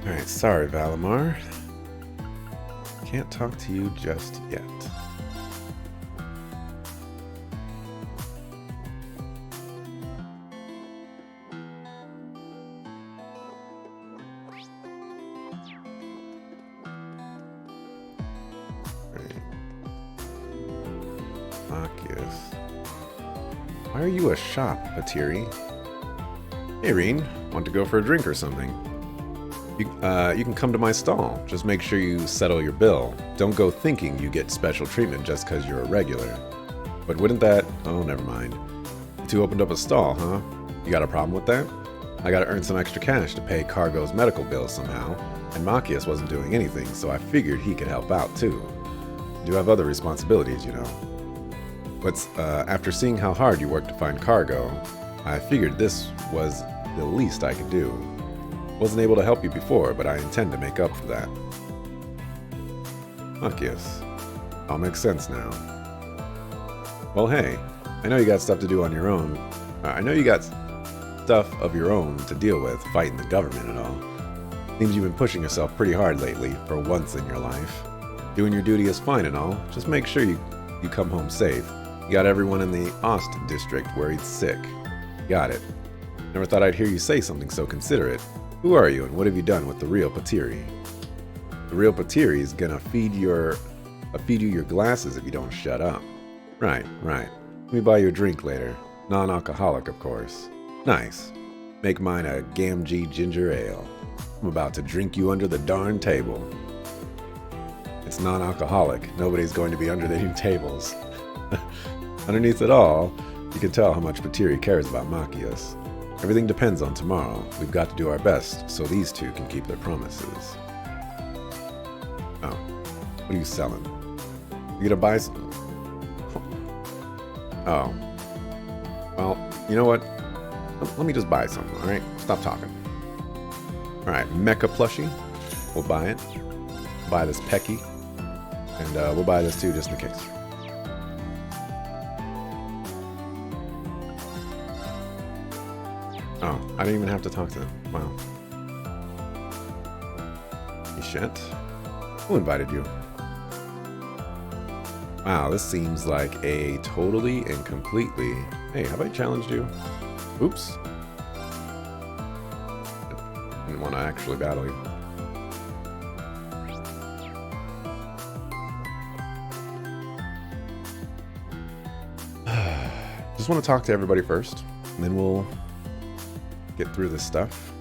Alright, sorry, Valimar. Can't talk to you just yet. Why are you a shop, Patiri? Hey, Reen. Want to go for a drink or something? You can come to my stall. Just make sure you settle your bill. Don't go thinking you get special treatment just because you're a regular. But wouldn't that... Oh, never mind. You two opened up a stall, huh? You got a problem with that? I gotta earn some extra cash to pay Cargo's medical bills somehow. And Machias wasn't doing anything, so I figured he could help out, too. Do have other responsibilities, you know. But after seeing how hard you worked to find Cargo, I figured this was the least I could do. Wasn't able to help you before, but I intend to make up for that. Machias. All makes sense now. Well, hey, I know you got stuff to do on your own. I know you got stuff of your own to deal with, fighting the government and all. Seems you've been pushing yourself pretty hard lately, for once in your life. Doing your duty is fine and all, just make sure you come home safe. You got everyone in the Ost district worried sick. Got it. Never thought I'd hear you say something so considerate. Who are you and what have you done with the real Patiri? The real Patiri is gonna feed you your glasses if you don't shut up. Right. Let me buy you a drink later. Non-alcoholic, of course. Nice. Make mine a Gamgee ginger ale. I'm about to drink you under the darn table. It's non-alcoholic. Nobody's going to be under any tables. Underneath it all, you can tell how much Patiri cares about Machias. Everything depends on tomorrow. We've got to do our best so these two can keep their promises. Oh, what are you selling? You gonna buy some? Oh. Well, you know what? Let me just buy something, alright? Stop talking. Alright, Mecha plushie. We'll buy it. Buy this Pecky. And we'll buy this too just in case. Oh, I didn't even have to talk to them. Wow. Ishent? Who invited you? Wow, this seems like a totally and completely... Hey, have I challenged you? Oops. Didn't want to actually battle you. Just want to talk to everybody first, and then we'll get through this stuff.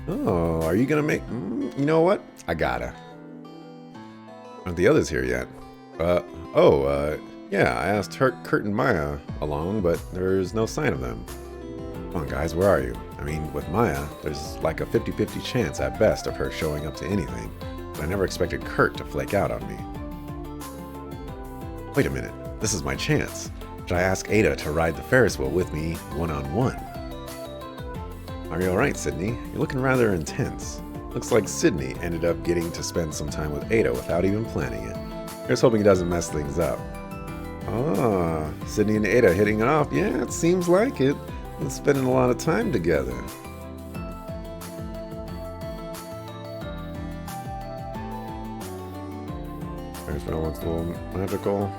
Oh, are you gonna make... you know what? I gotta. Aren't the others here yet? Yeah, I asked Kurt and Maya along, but there's no sign of them. Come on, guys, where are you? I mean, with Maya, there's like a 50-50 chance at best of her showing up to anything, but I never expected Kurt to flake out on me. Wait a minute, this is my chance. Should I ask Ada to ride the Ferris wheel with me one-on-one? Are you alright, Sydney? You're looking rather intense. Looks like Sydney ended up getting to spend some time with Ada without even planning it. Here's hoping he doesn't mess things up. Ah, Sydney and Ada hitting it off. Yeah, it seems like it. They're spending a lot of time together. There's no one's a little magical.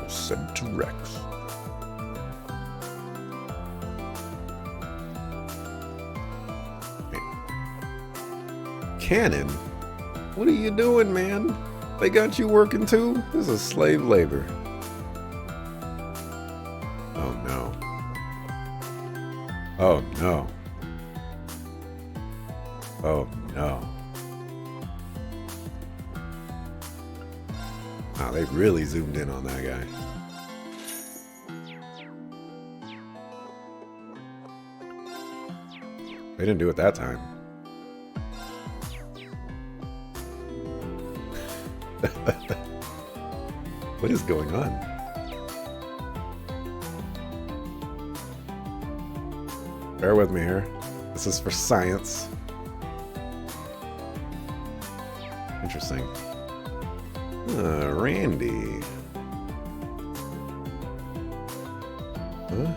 Send to Rex. Cannon? What are you doing, man? They got you working too? This is slave labor. Oh no. Oh no. Oh no. Wow, they really zoomed in on that guy. They didn't do it that time. What is going on? Bear with me here. This is for science. Interesting. Randy. Huh?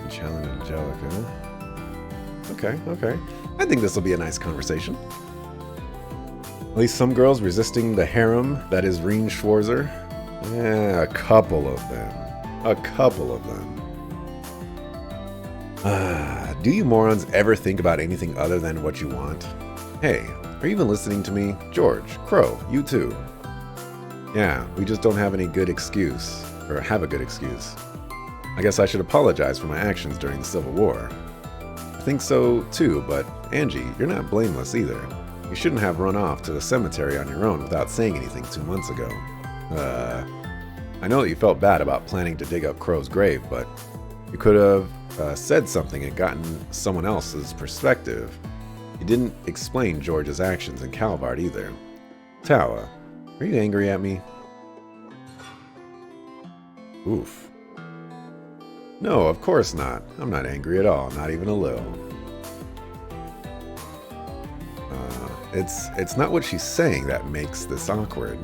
Challenge Angelica. Okay. I think this will be a nice conversation. At least some girls resisting the harem that is Reen Schwarzer. Yeah, a couple of them. Do you morons ever think about anything other than what you want? Hey, are you even listening to me? George, Crow, you too. Yeah, we just don't have any good excuse. Or have a good excuse. I guess I should apologize for my actions during the Civil War. I think so too, but Angie, you're not blameless either. You shouldn't have run off to the cemetery on your own without saying anything 2 months ago. I know that you felt bad about planning to dig up Crow's grave, but you could have said something and gotten someone else's perspective. You didn't explain George's actions in Calvard either. Tawa, are you angry at me? Oof. No, of course not. I'm not angry at all, not even a little. It's not what she's saying that makes this awkward.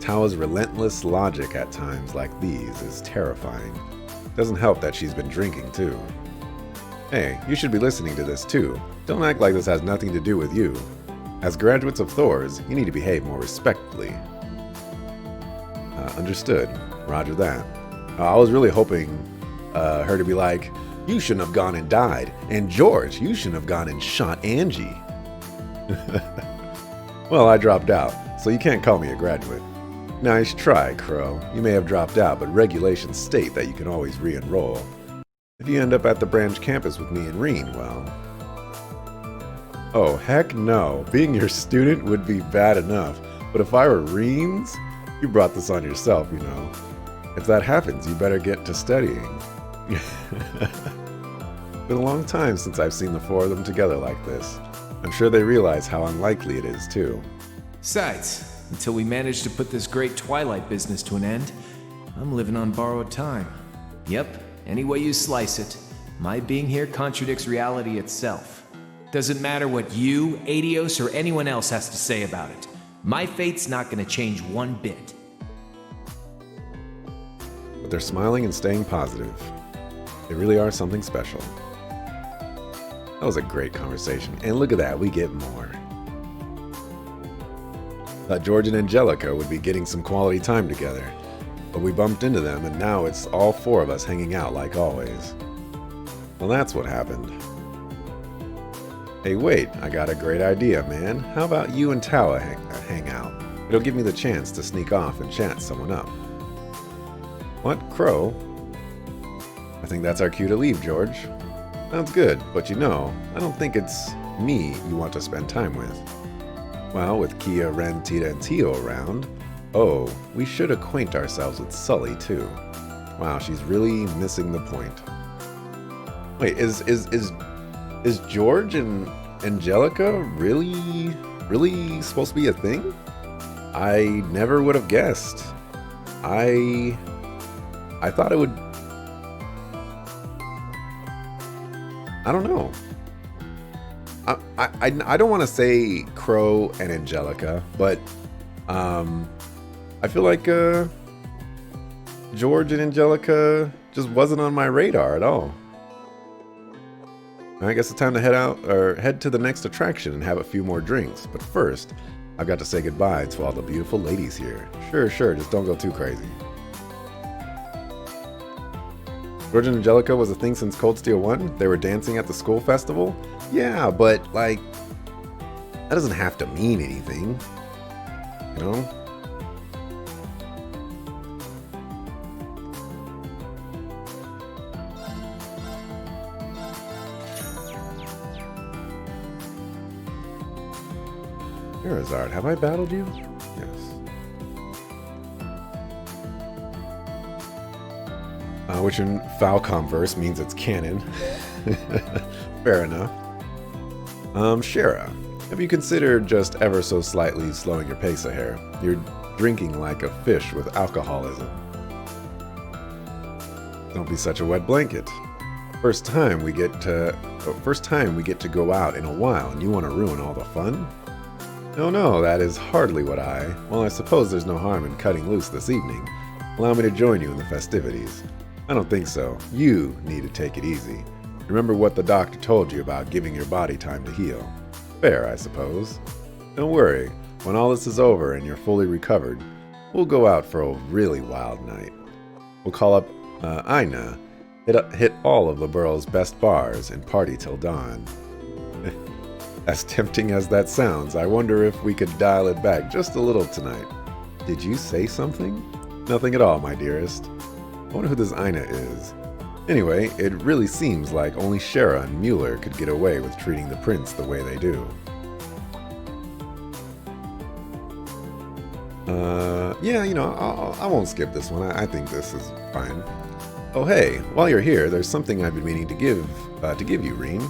Tawa's relentless logic at times like these is terrifying. Doesn't help that she's been drinking too. Hey, you should be listening to this too. Don't act like this has nothing to do with you. As graduates of Thor's, you need to behave more respectfully. Understood. Roger that. I was really hoping her to be like, you shouldn't have gone and died, and George, you shouldn't have gone and shot Angie. Well, I dropped out, so you can't call me a graduate. Nice try, Crow. You may have dropped out, but regulations state that you can always re-enroll. If you end up at the branch campus with me and Reen, well... Oh, heck no. Being your student would be bad enough, but if I were Reen's, you brought this on yourself, you know. If that happens, you better get to studying. Been a long time since I've seen the four of them together like this. I'm sure they realize how unlikely it is, too. Besides, until we manage to put this great Twilight business to an end, I'm living on borrowed time. Yep, any way you slice it, my being here contradicts reality itself. Doesn't matter what you, Adios, or anyone else has to say about it. My fate's not gonna change one bit. but they're smiling and staying positive. They really are something special. That was a great conversation, and look at that, we get more. Thought George and Angelica would be getting some quality time together, but we bumped into them, and now it's all four of us hanging out like always. Well, that's what happened. Hey, wait, I got a great idea, man. How about you and Tawa hang out? It'll give me the chance to sneak off and chat someone up. What, Crow? I think that's our cue to leave, George. Sounds good, but you know, I don't think it's me you want to spend time with. Well, with Kia, Ren, Tita, and Tio around, oh, we should acquaint ourselves with Sully, too. Wow, she's really missing the point. Wait, is George and Angelica really supposed to be a thing? I never would have guessed. I thought it would... I don't know. I don't want to say Crow and Angelica, but I feel like George and Angelica just wasn't on my radar at all. I guess it's time to head to the next attraction and have a few more drinks. But first, I've got to say goodbye to all the beautiful ladies here. Sure, just don't go too crazy. George and Angelica was a thing since Cold Steel 1? They were dancing at the school festival? Yeah, but, like, that doesn't have to mean anything. You know? Charizard, have I battled you? Yes. Which in Falcom verse means it's canon. Fair enough. Shara, have you considered just ever so slightly slowing your pace a hair? You're drinking like a fish with alcoholism. Don't be such a wet blanket. First time we get to go out in a while, and you want to ruin all the fun? No, that is hardly what Well, I suppose there's no harm in cutting loose this evening. Allow me to join you in the festivities. I don't think so. You need to take it easy. Remember what the doctor told you about giving your body time to heal. Fair, I suppose. Don't worry. When all this is over and you're fully recovered, we'll go out for a really wild night. We'll call up Ina, hit all of the borough's best bars, and party till dawn. As tempting as that sounds, I wonder if we could dial it back just a little tonight. Did you say something? Nothing at all, my dearest. I wonder who this Ina is. Anyway, it really seems like only Shara and Mueller could get away with treating the prince the way they do. Yeah, you know, I won't skip this one. I think this is fine. Oh, hey, while you're here, there's something I've been meaning to give you, Reen.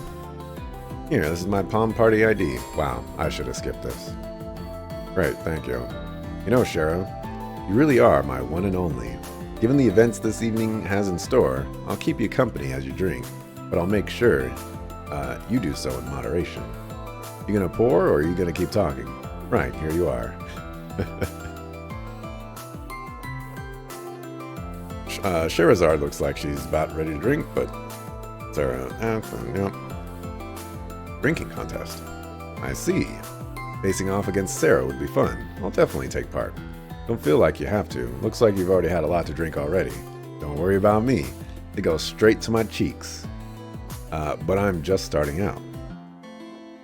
Here, this is my Palm Party ID. Wow, I should have skipped this. Great, thank you. You know, Shara, you really are my one and only. Given the events this evening has in store, I'll keep you company as you drink, but I'll make sure you do so in moderation. You gonna pour, or are you gonna keep talking? Right, here you are. Charizard looks like she's about ready to drink, but Sarah, yep. Drinking contest. I see. Facing off against Sarah would be fun. I'll definitely take part. Don't feel like you have to. Looks like you've already had a lot to drink already. Don't worry about me. It goes straight to my cheeks. But I'm just starting out.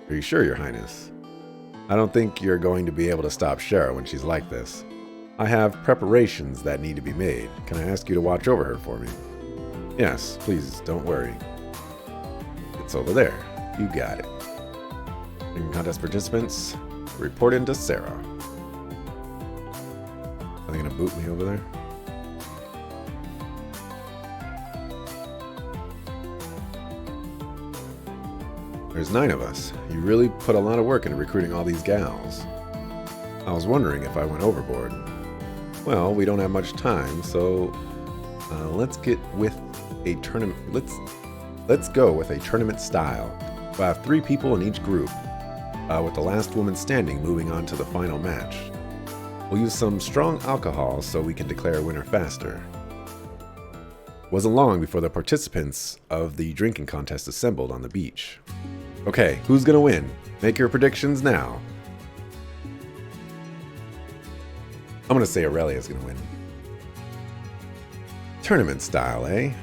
Are you sure, Your Highness? I don't think you're going to be able to stop Shara when she's like this. I have preparations that need to be made. Can I ask you to watch over her for me? Yes, please, don't worry. It's over there. You got it. Drinking contest participants, report into Sarah. Are they gonna boot me over there? There's 9 of us. You really put a lot of work into recruiting all these gals. I was wondering if I went overboard. Well, we don't have much time, so let's get with a tournament. Let's go with a tournament style. We'll have 3 people in each group, with the last woman standing moving on to the final match. We'll use some strong alcohol so we can declare a winner faster. wasn't long before the participants of the drinking contest assembled on the beach. Okay, who's gonna win? Make your predictions now. I'm gonna say Aurelia's gonna win. Tournament style, eh?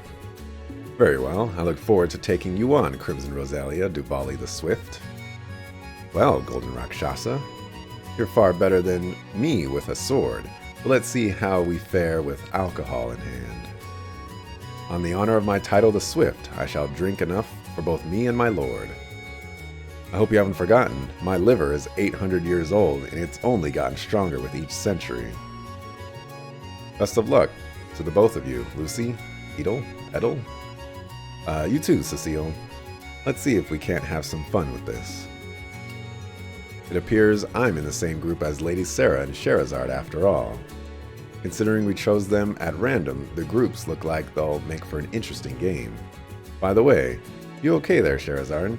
Very well, I look forward to taking you on, Crimson Rosalia Duvali the Swift. Well, Golden Rakshasa, you're far better than me with a sword, but let's see how we fare with alcohol in hand. On the honor of my title, the Swift, I shall drink enough for both me and my lord. I hope you haven't forgotten, my liver is 800 years old, and it's only gotten stronger with each century. Best of luck to the both of you, Lucy, Edel. You too, Cecile. Let's see if we can't have some fun with this. It appears I'm in the same group as Lady Sarah and Sherazard after all. Considering we chose them at random, the groups look like they'll make for an interesting game. By the way, you okay there, Sherazard?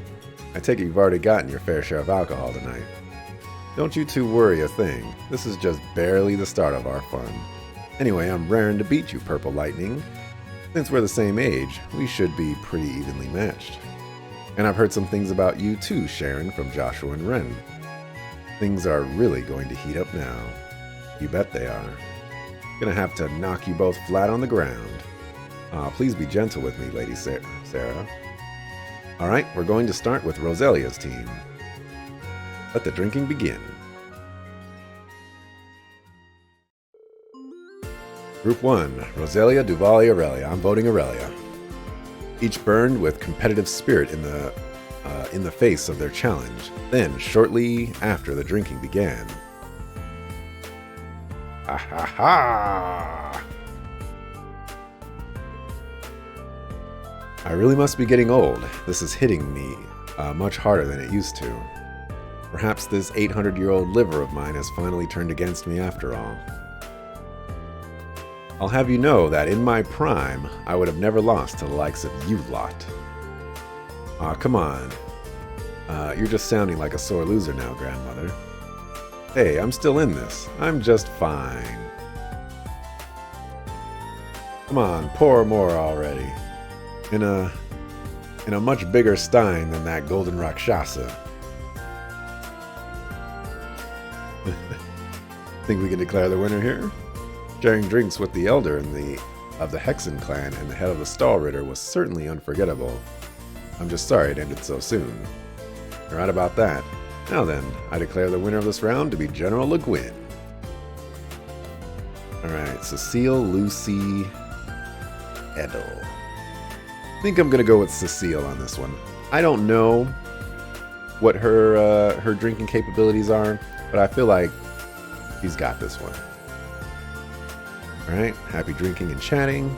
I take it you've already gotten your fair share of alcohol tonight. Don't you two worry a thing. This is just barely the start of our fun. Anyway, I'm raring to beat you, Purple Lightning. Since we're the same age, we should be pretty evenly matched. And I've heard some things about you too, Sharon, from Joshua and Ren. Things are really going to heat up now. You bet they are. Gonna have to knock you both flat on the ground. Please be gentle with me, Lady Sarah. Alright, we're going to start with Rosalia's team. Let the drinking begin. Group 1, Rosalia Duvali Aurelia. I'm voting Aurelia. Each burned with competitive spirit in the face of their challenge. Then, shortly after the drinking began. Ha ha ha! I really must be getting old. This is hitting me much harder than it used to. Perhaps this 800-year-old liver of mine has finally turned against me after all. I'll have you know that in my prime, I would have never lost to the likes of you lot. Aw, come on. You're just sounding like a sore loser now, grandmother. Hey, I'm still in this. I'm just fine. Come on, pour more already. In a much bigger stein than that Golden Rakshasa. Think we can declare the winner here? Sharing drinks with the elder of the Hexen clan and the head of the Stall Ritter was certainly unforgettable. I'm just sorry it ended so soon. You're right about that. Now then, I declare the winner of this round to be General Le Guin. Alright, Cecile, Lucy, Edel. I think I'm gonna go with Cecile on this one. I don't know what her drinking capabilities are, but I feel like she's got this one. Alright, happy drinking and chatting.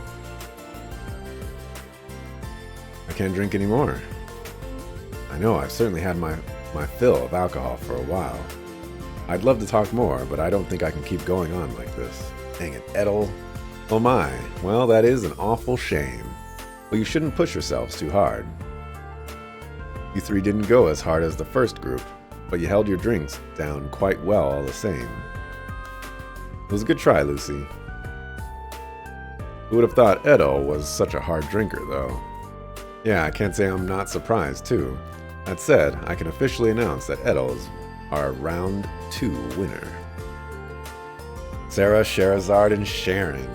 I can't drink anymore. I know, I've certainly had my fill of alcohol for a while. I'd love to talk more, but I don't think I can keep going on like this. Dang it, Edel. Oh my, well that is an awful shame. Well, you shouldn't push yourselves too hard. You three didn't go as hard as the first group, but you held your drinks down quite well all the same. It was a good try, Lucy. Who would have thought Edel was such a hard drinker, though? Yeah, I can't say I'm not surprised, too. That said, I can officially announce that Edel is our round 2 winner. Sarah, Sherazard, and Sharon.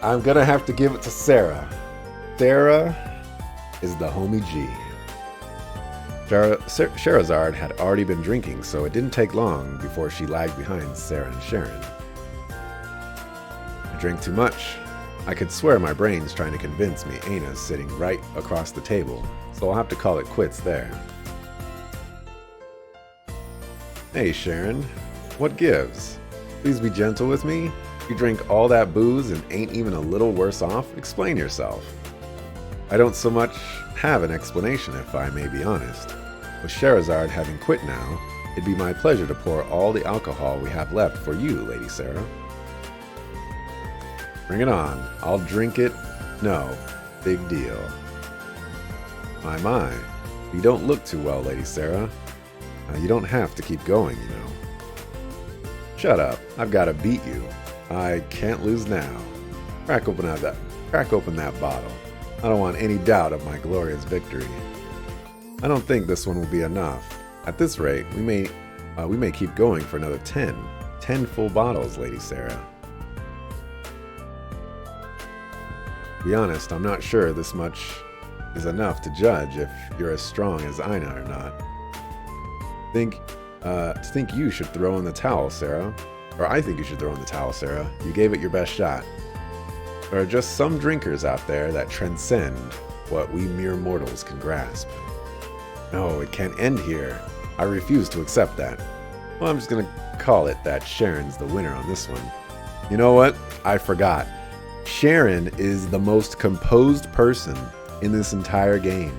I'm gonna have to give it to Sarah. Sarah is the homie G. Sherazard had already been drinking, so it didn't take long before she lagged behind Sarah and Sharon. I drank too much. I could swear my brain's trying to convince me Ana's sitting right across the table, so I'll have to call it quits there. Hey Sharon, what gives? Please be gentle with me. You drink all that booze and ain't even a little worse off? Explain yourself. I don't so much have an explanation, if I may be honest. With Sherazard having quit now, it'd be my pleasure to pour all the alcohol we have left for you, Lady Sarah. Bring it on. I'll drink it. No. Big deal. My. You don't look too well, Lady Sarah. You don't have to keep going, you know. Shut up. I've got to beat you. I can't lose now. Crack open that bottle. I don't want any doubt of my glorious victory. I don't think this one will be enough. At this rate, we may keep going for another 10. 10 full bottles, Lady Sarah. To be honest, I'm not sure this much is enough to judge if you're as strong as Ina or not. Think you should throw in the towel, Sarah. Or I think you should throw in the towel, Sarah. You gave it your best shot. There are just some drinkers out there that transcend what we mere mortals can grasp. No, it can't end here. I refuse to accept that. Well, I'm just gonna call it that Sharon's the winner on this one. You know what? I forgot. Sharon is the most composed person in this entire game.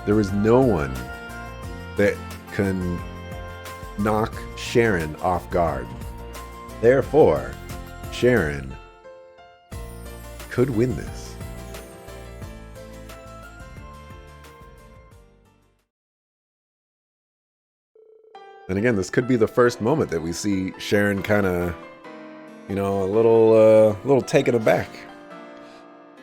There is no one that can knock Sharon off guard. Therefore, Sharon could win this. And again, this could be the first moment that we see Sharon kind of, a little taken aback.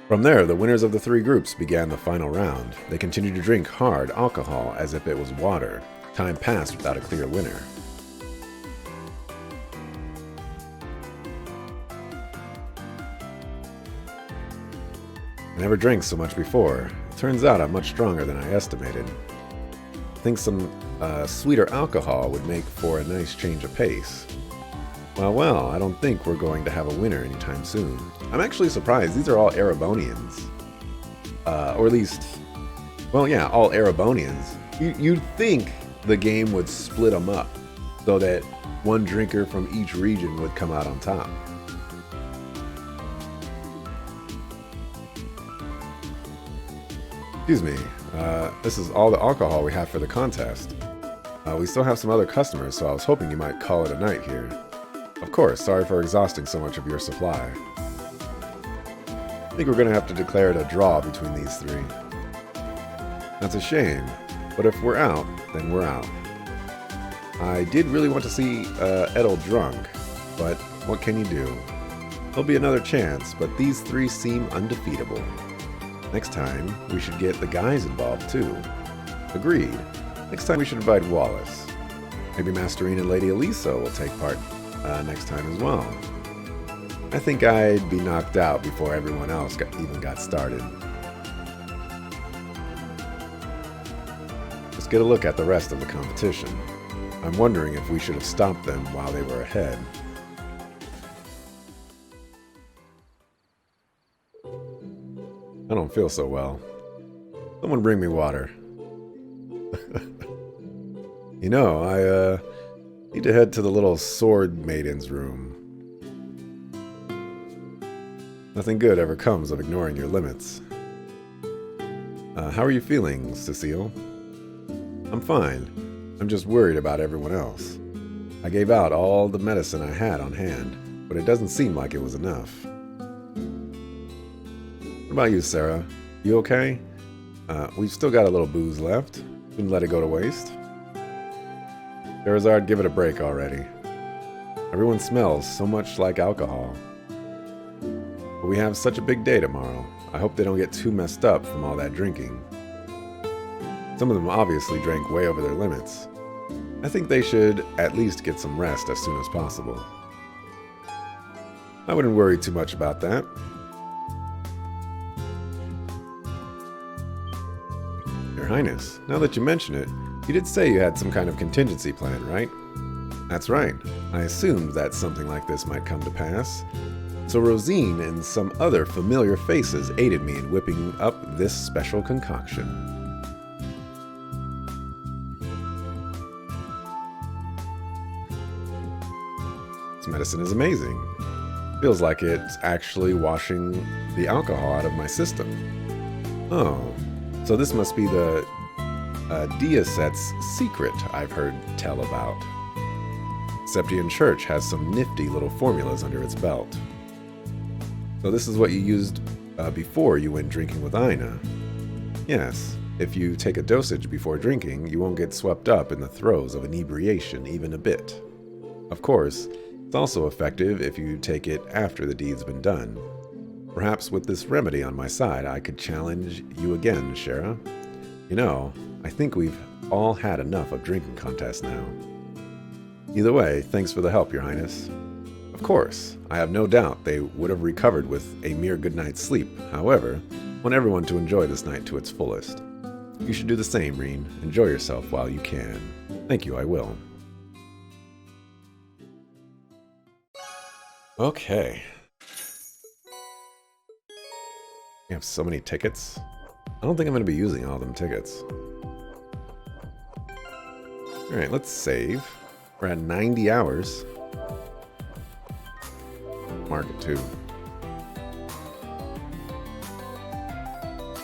From there, the winners of the three groups began the final round. They continued to drink hard alcohol as if it was water. Time passed without a clear winner. I never drank so much before. Turns out I'm much stronger than I estimated. I think some sweeter alcohol would make for a nice change of pace. Well, I don't think we're going to have a winner anytime soon. I'm actually surprised. These are all Erebonians. Or at least, all Erebonians. You'd think the game would split them up so that one drinker from each region would come out on top. Excuse me, this is all the alcohol we have for the contest. We still have some other customers, so I was hoping you might call it a night here. Of course, sorry for exhausting so much of your supply. I think we're going to have to declare it a draw between these three. That's a shame, but if we're out, then we're out. I did really want to see Edel drunk, but what can you do? There'll be another chance, but these three seem undefeatable. Next time, we should get the guys involved too. Agreed. Next time we should invite Wallace. Maybe Masterine and Lady Elisa will take part next time as well. I think I'd be knocked out before everyone else even got started. Let's get a look at the rest of the competition. I'm wondering if we should have stopped them while they were ahead. I don't feel so well. Someone bring me water. I need to head to the little sword maiden's room. Nothing good ever comes of ignoring your limits. How are you feeling, Cecile? I'm fine. I'm just worried about everyone else. I gave out all the medicine I had on hand, but it doesn't seem like it was enough. What about you, Sarah? You okay? We've still got a little booze left. Shouldn't let it go to waste. Charizard, give it a break already. Everyone smells so much like alcohol. But we have such a big day tomorrow. I hope they don't get too messed up from all that drinking. Some of them obviously drank way over their limits. I think they should at least get some rest as soon as possible. I wouldn't worry too much about that. Your Highness, now that you mention it, you did say you had some kind of contingency plan, right? That's right. I assumed that something like this might come to pass. So Rosine and some other familiar faces aided me in whipping up this special concoction. This medicine is amazing. Feels like it's actually washing the alcohol out of my system. Oh, so this must be the Diaset's secret I've heard tell about. Septian Church has some nifty little formulas under its belt. So this is what you used before you went drinking with Ina. Yes, if you take a dosage before drinking, you won't get swept up in the throes of inebriation even a bit. Of course, It's also effective if you take it after the deed's been done. Perhaps with this remedy on my side, I could challenge you again, Shara. You know, I think we've all had enough of drinking contests now. Either way, thanks for the help, Your Highness. Of course, I have no doubt they would have recovered with a mere good night's sleep. However, I want everyone to enjoy this night to its fullest. You should do the same, Reen. Enjoy yourself while you can. Thank you, I will. Okay. We have so many tickets. I don't think I'm going to be using all them tickets. Alright, let's save. We're at 90 hours. Market 2.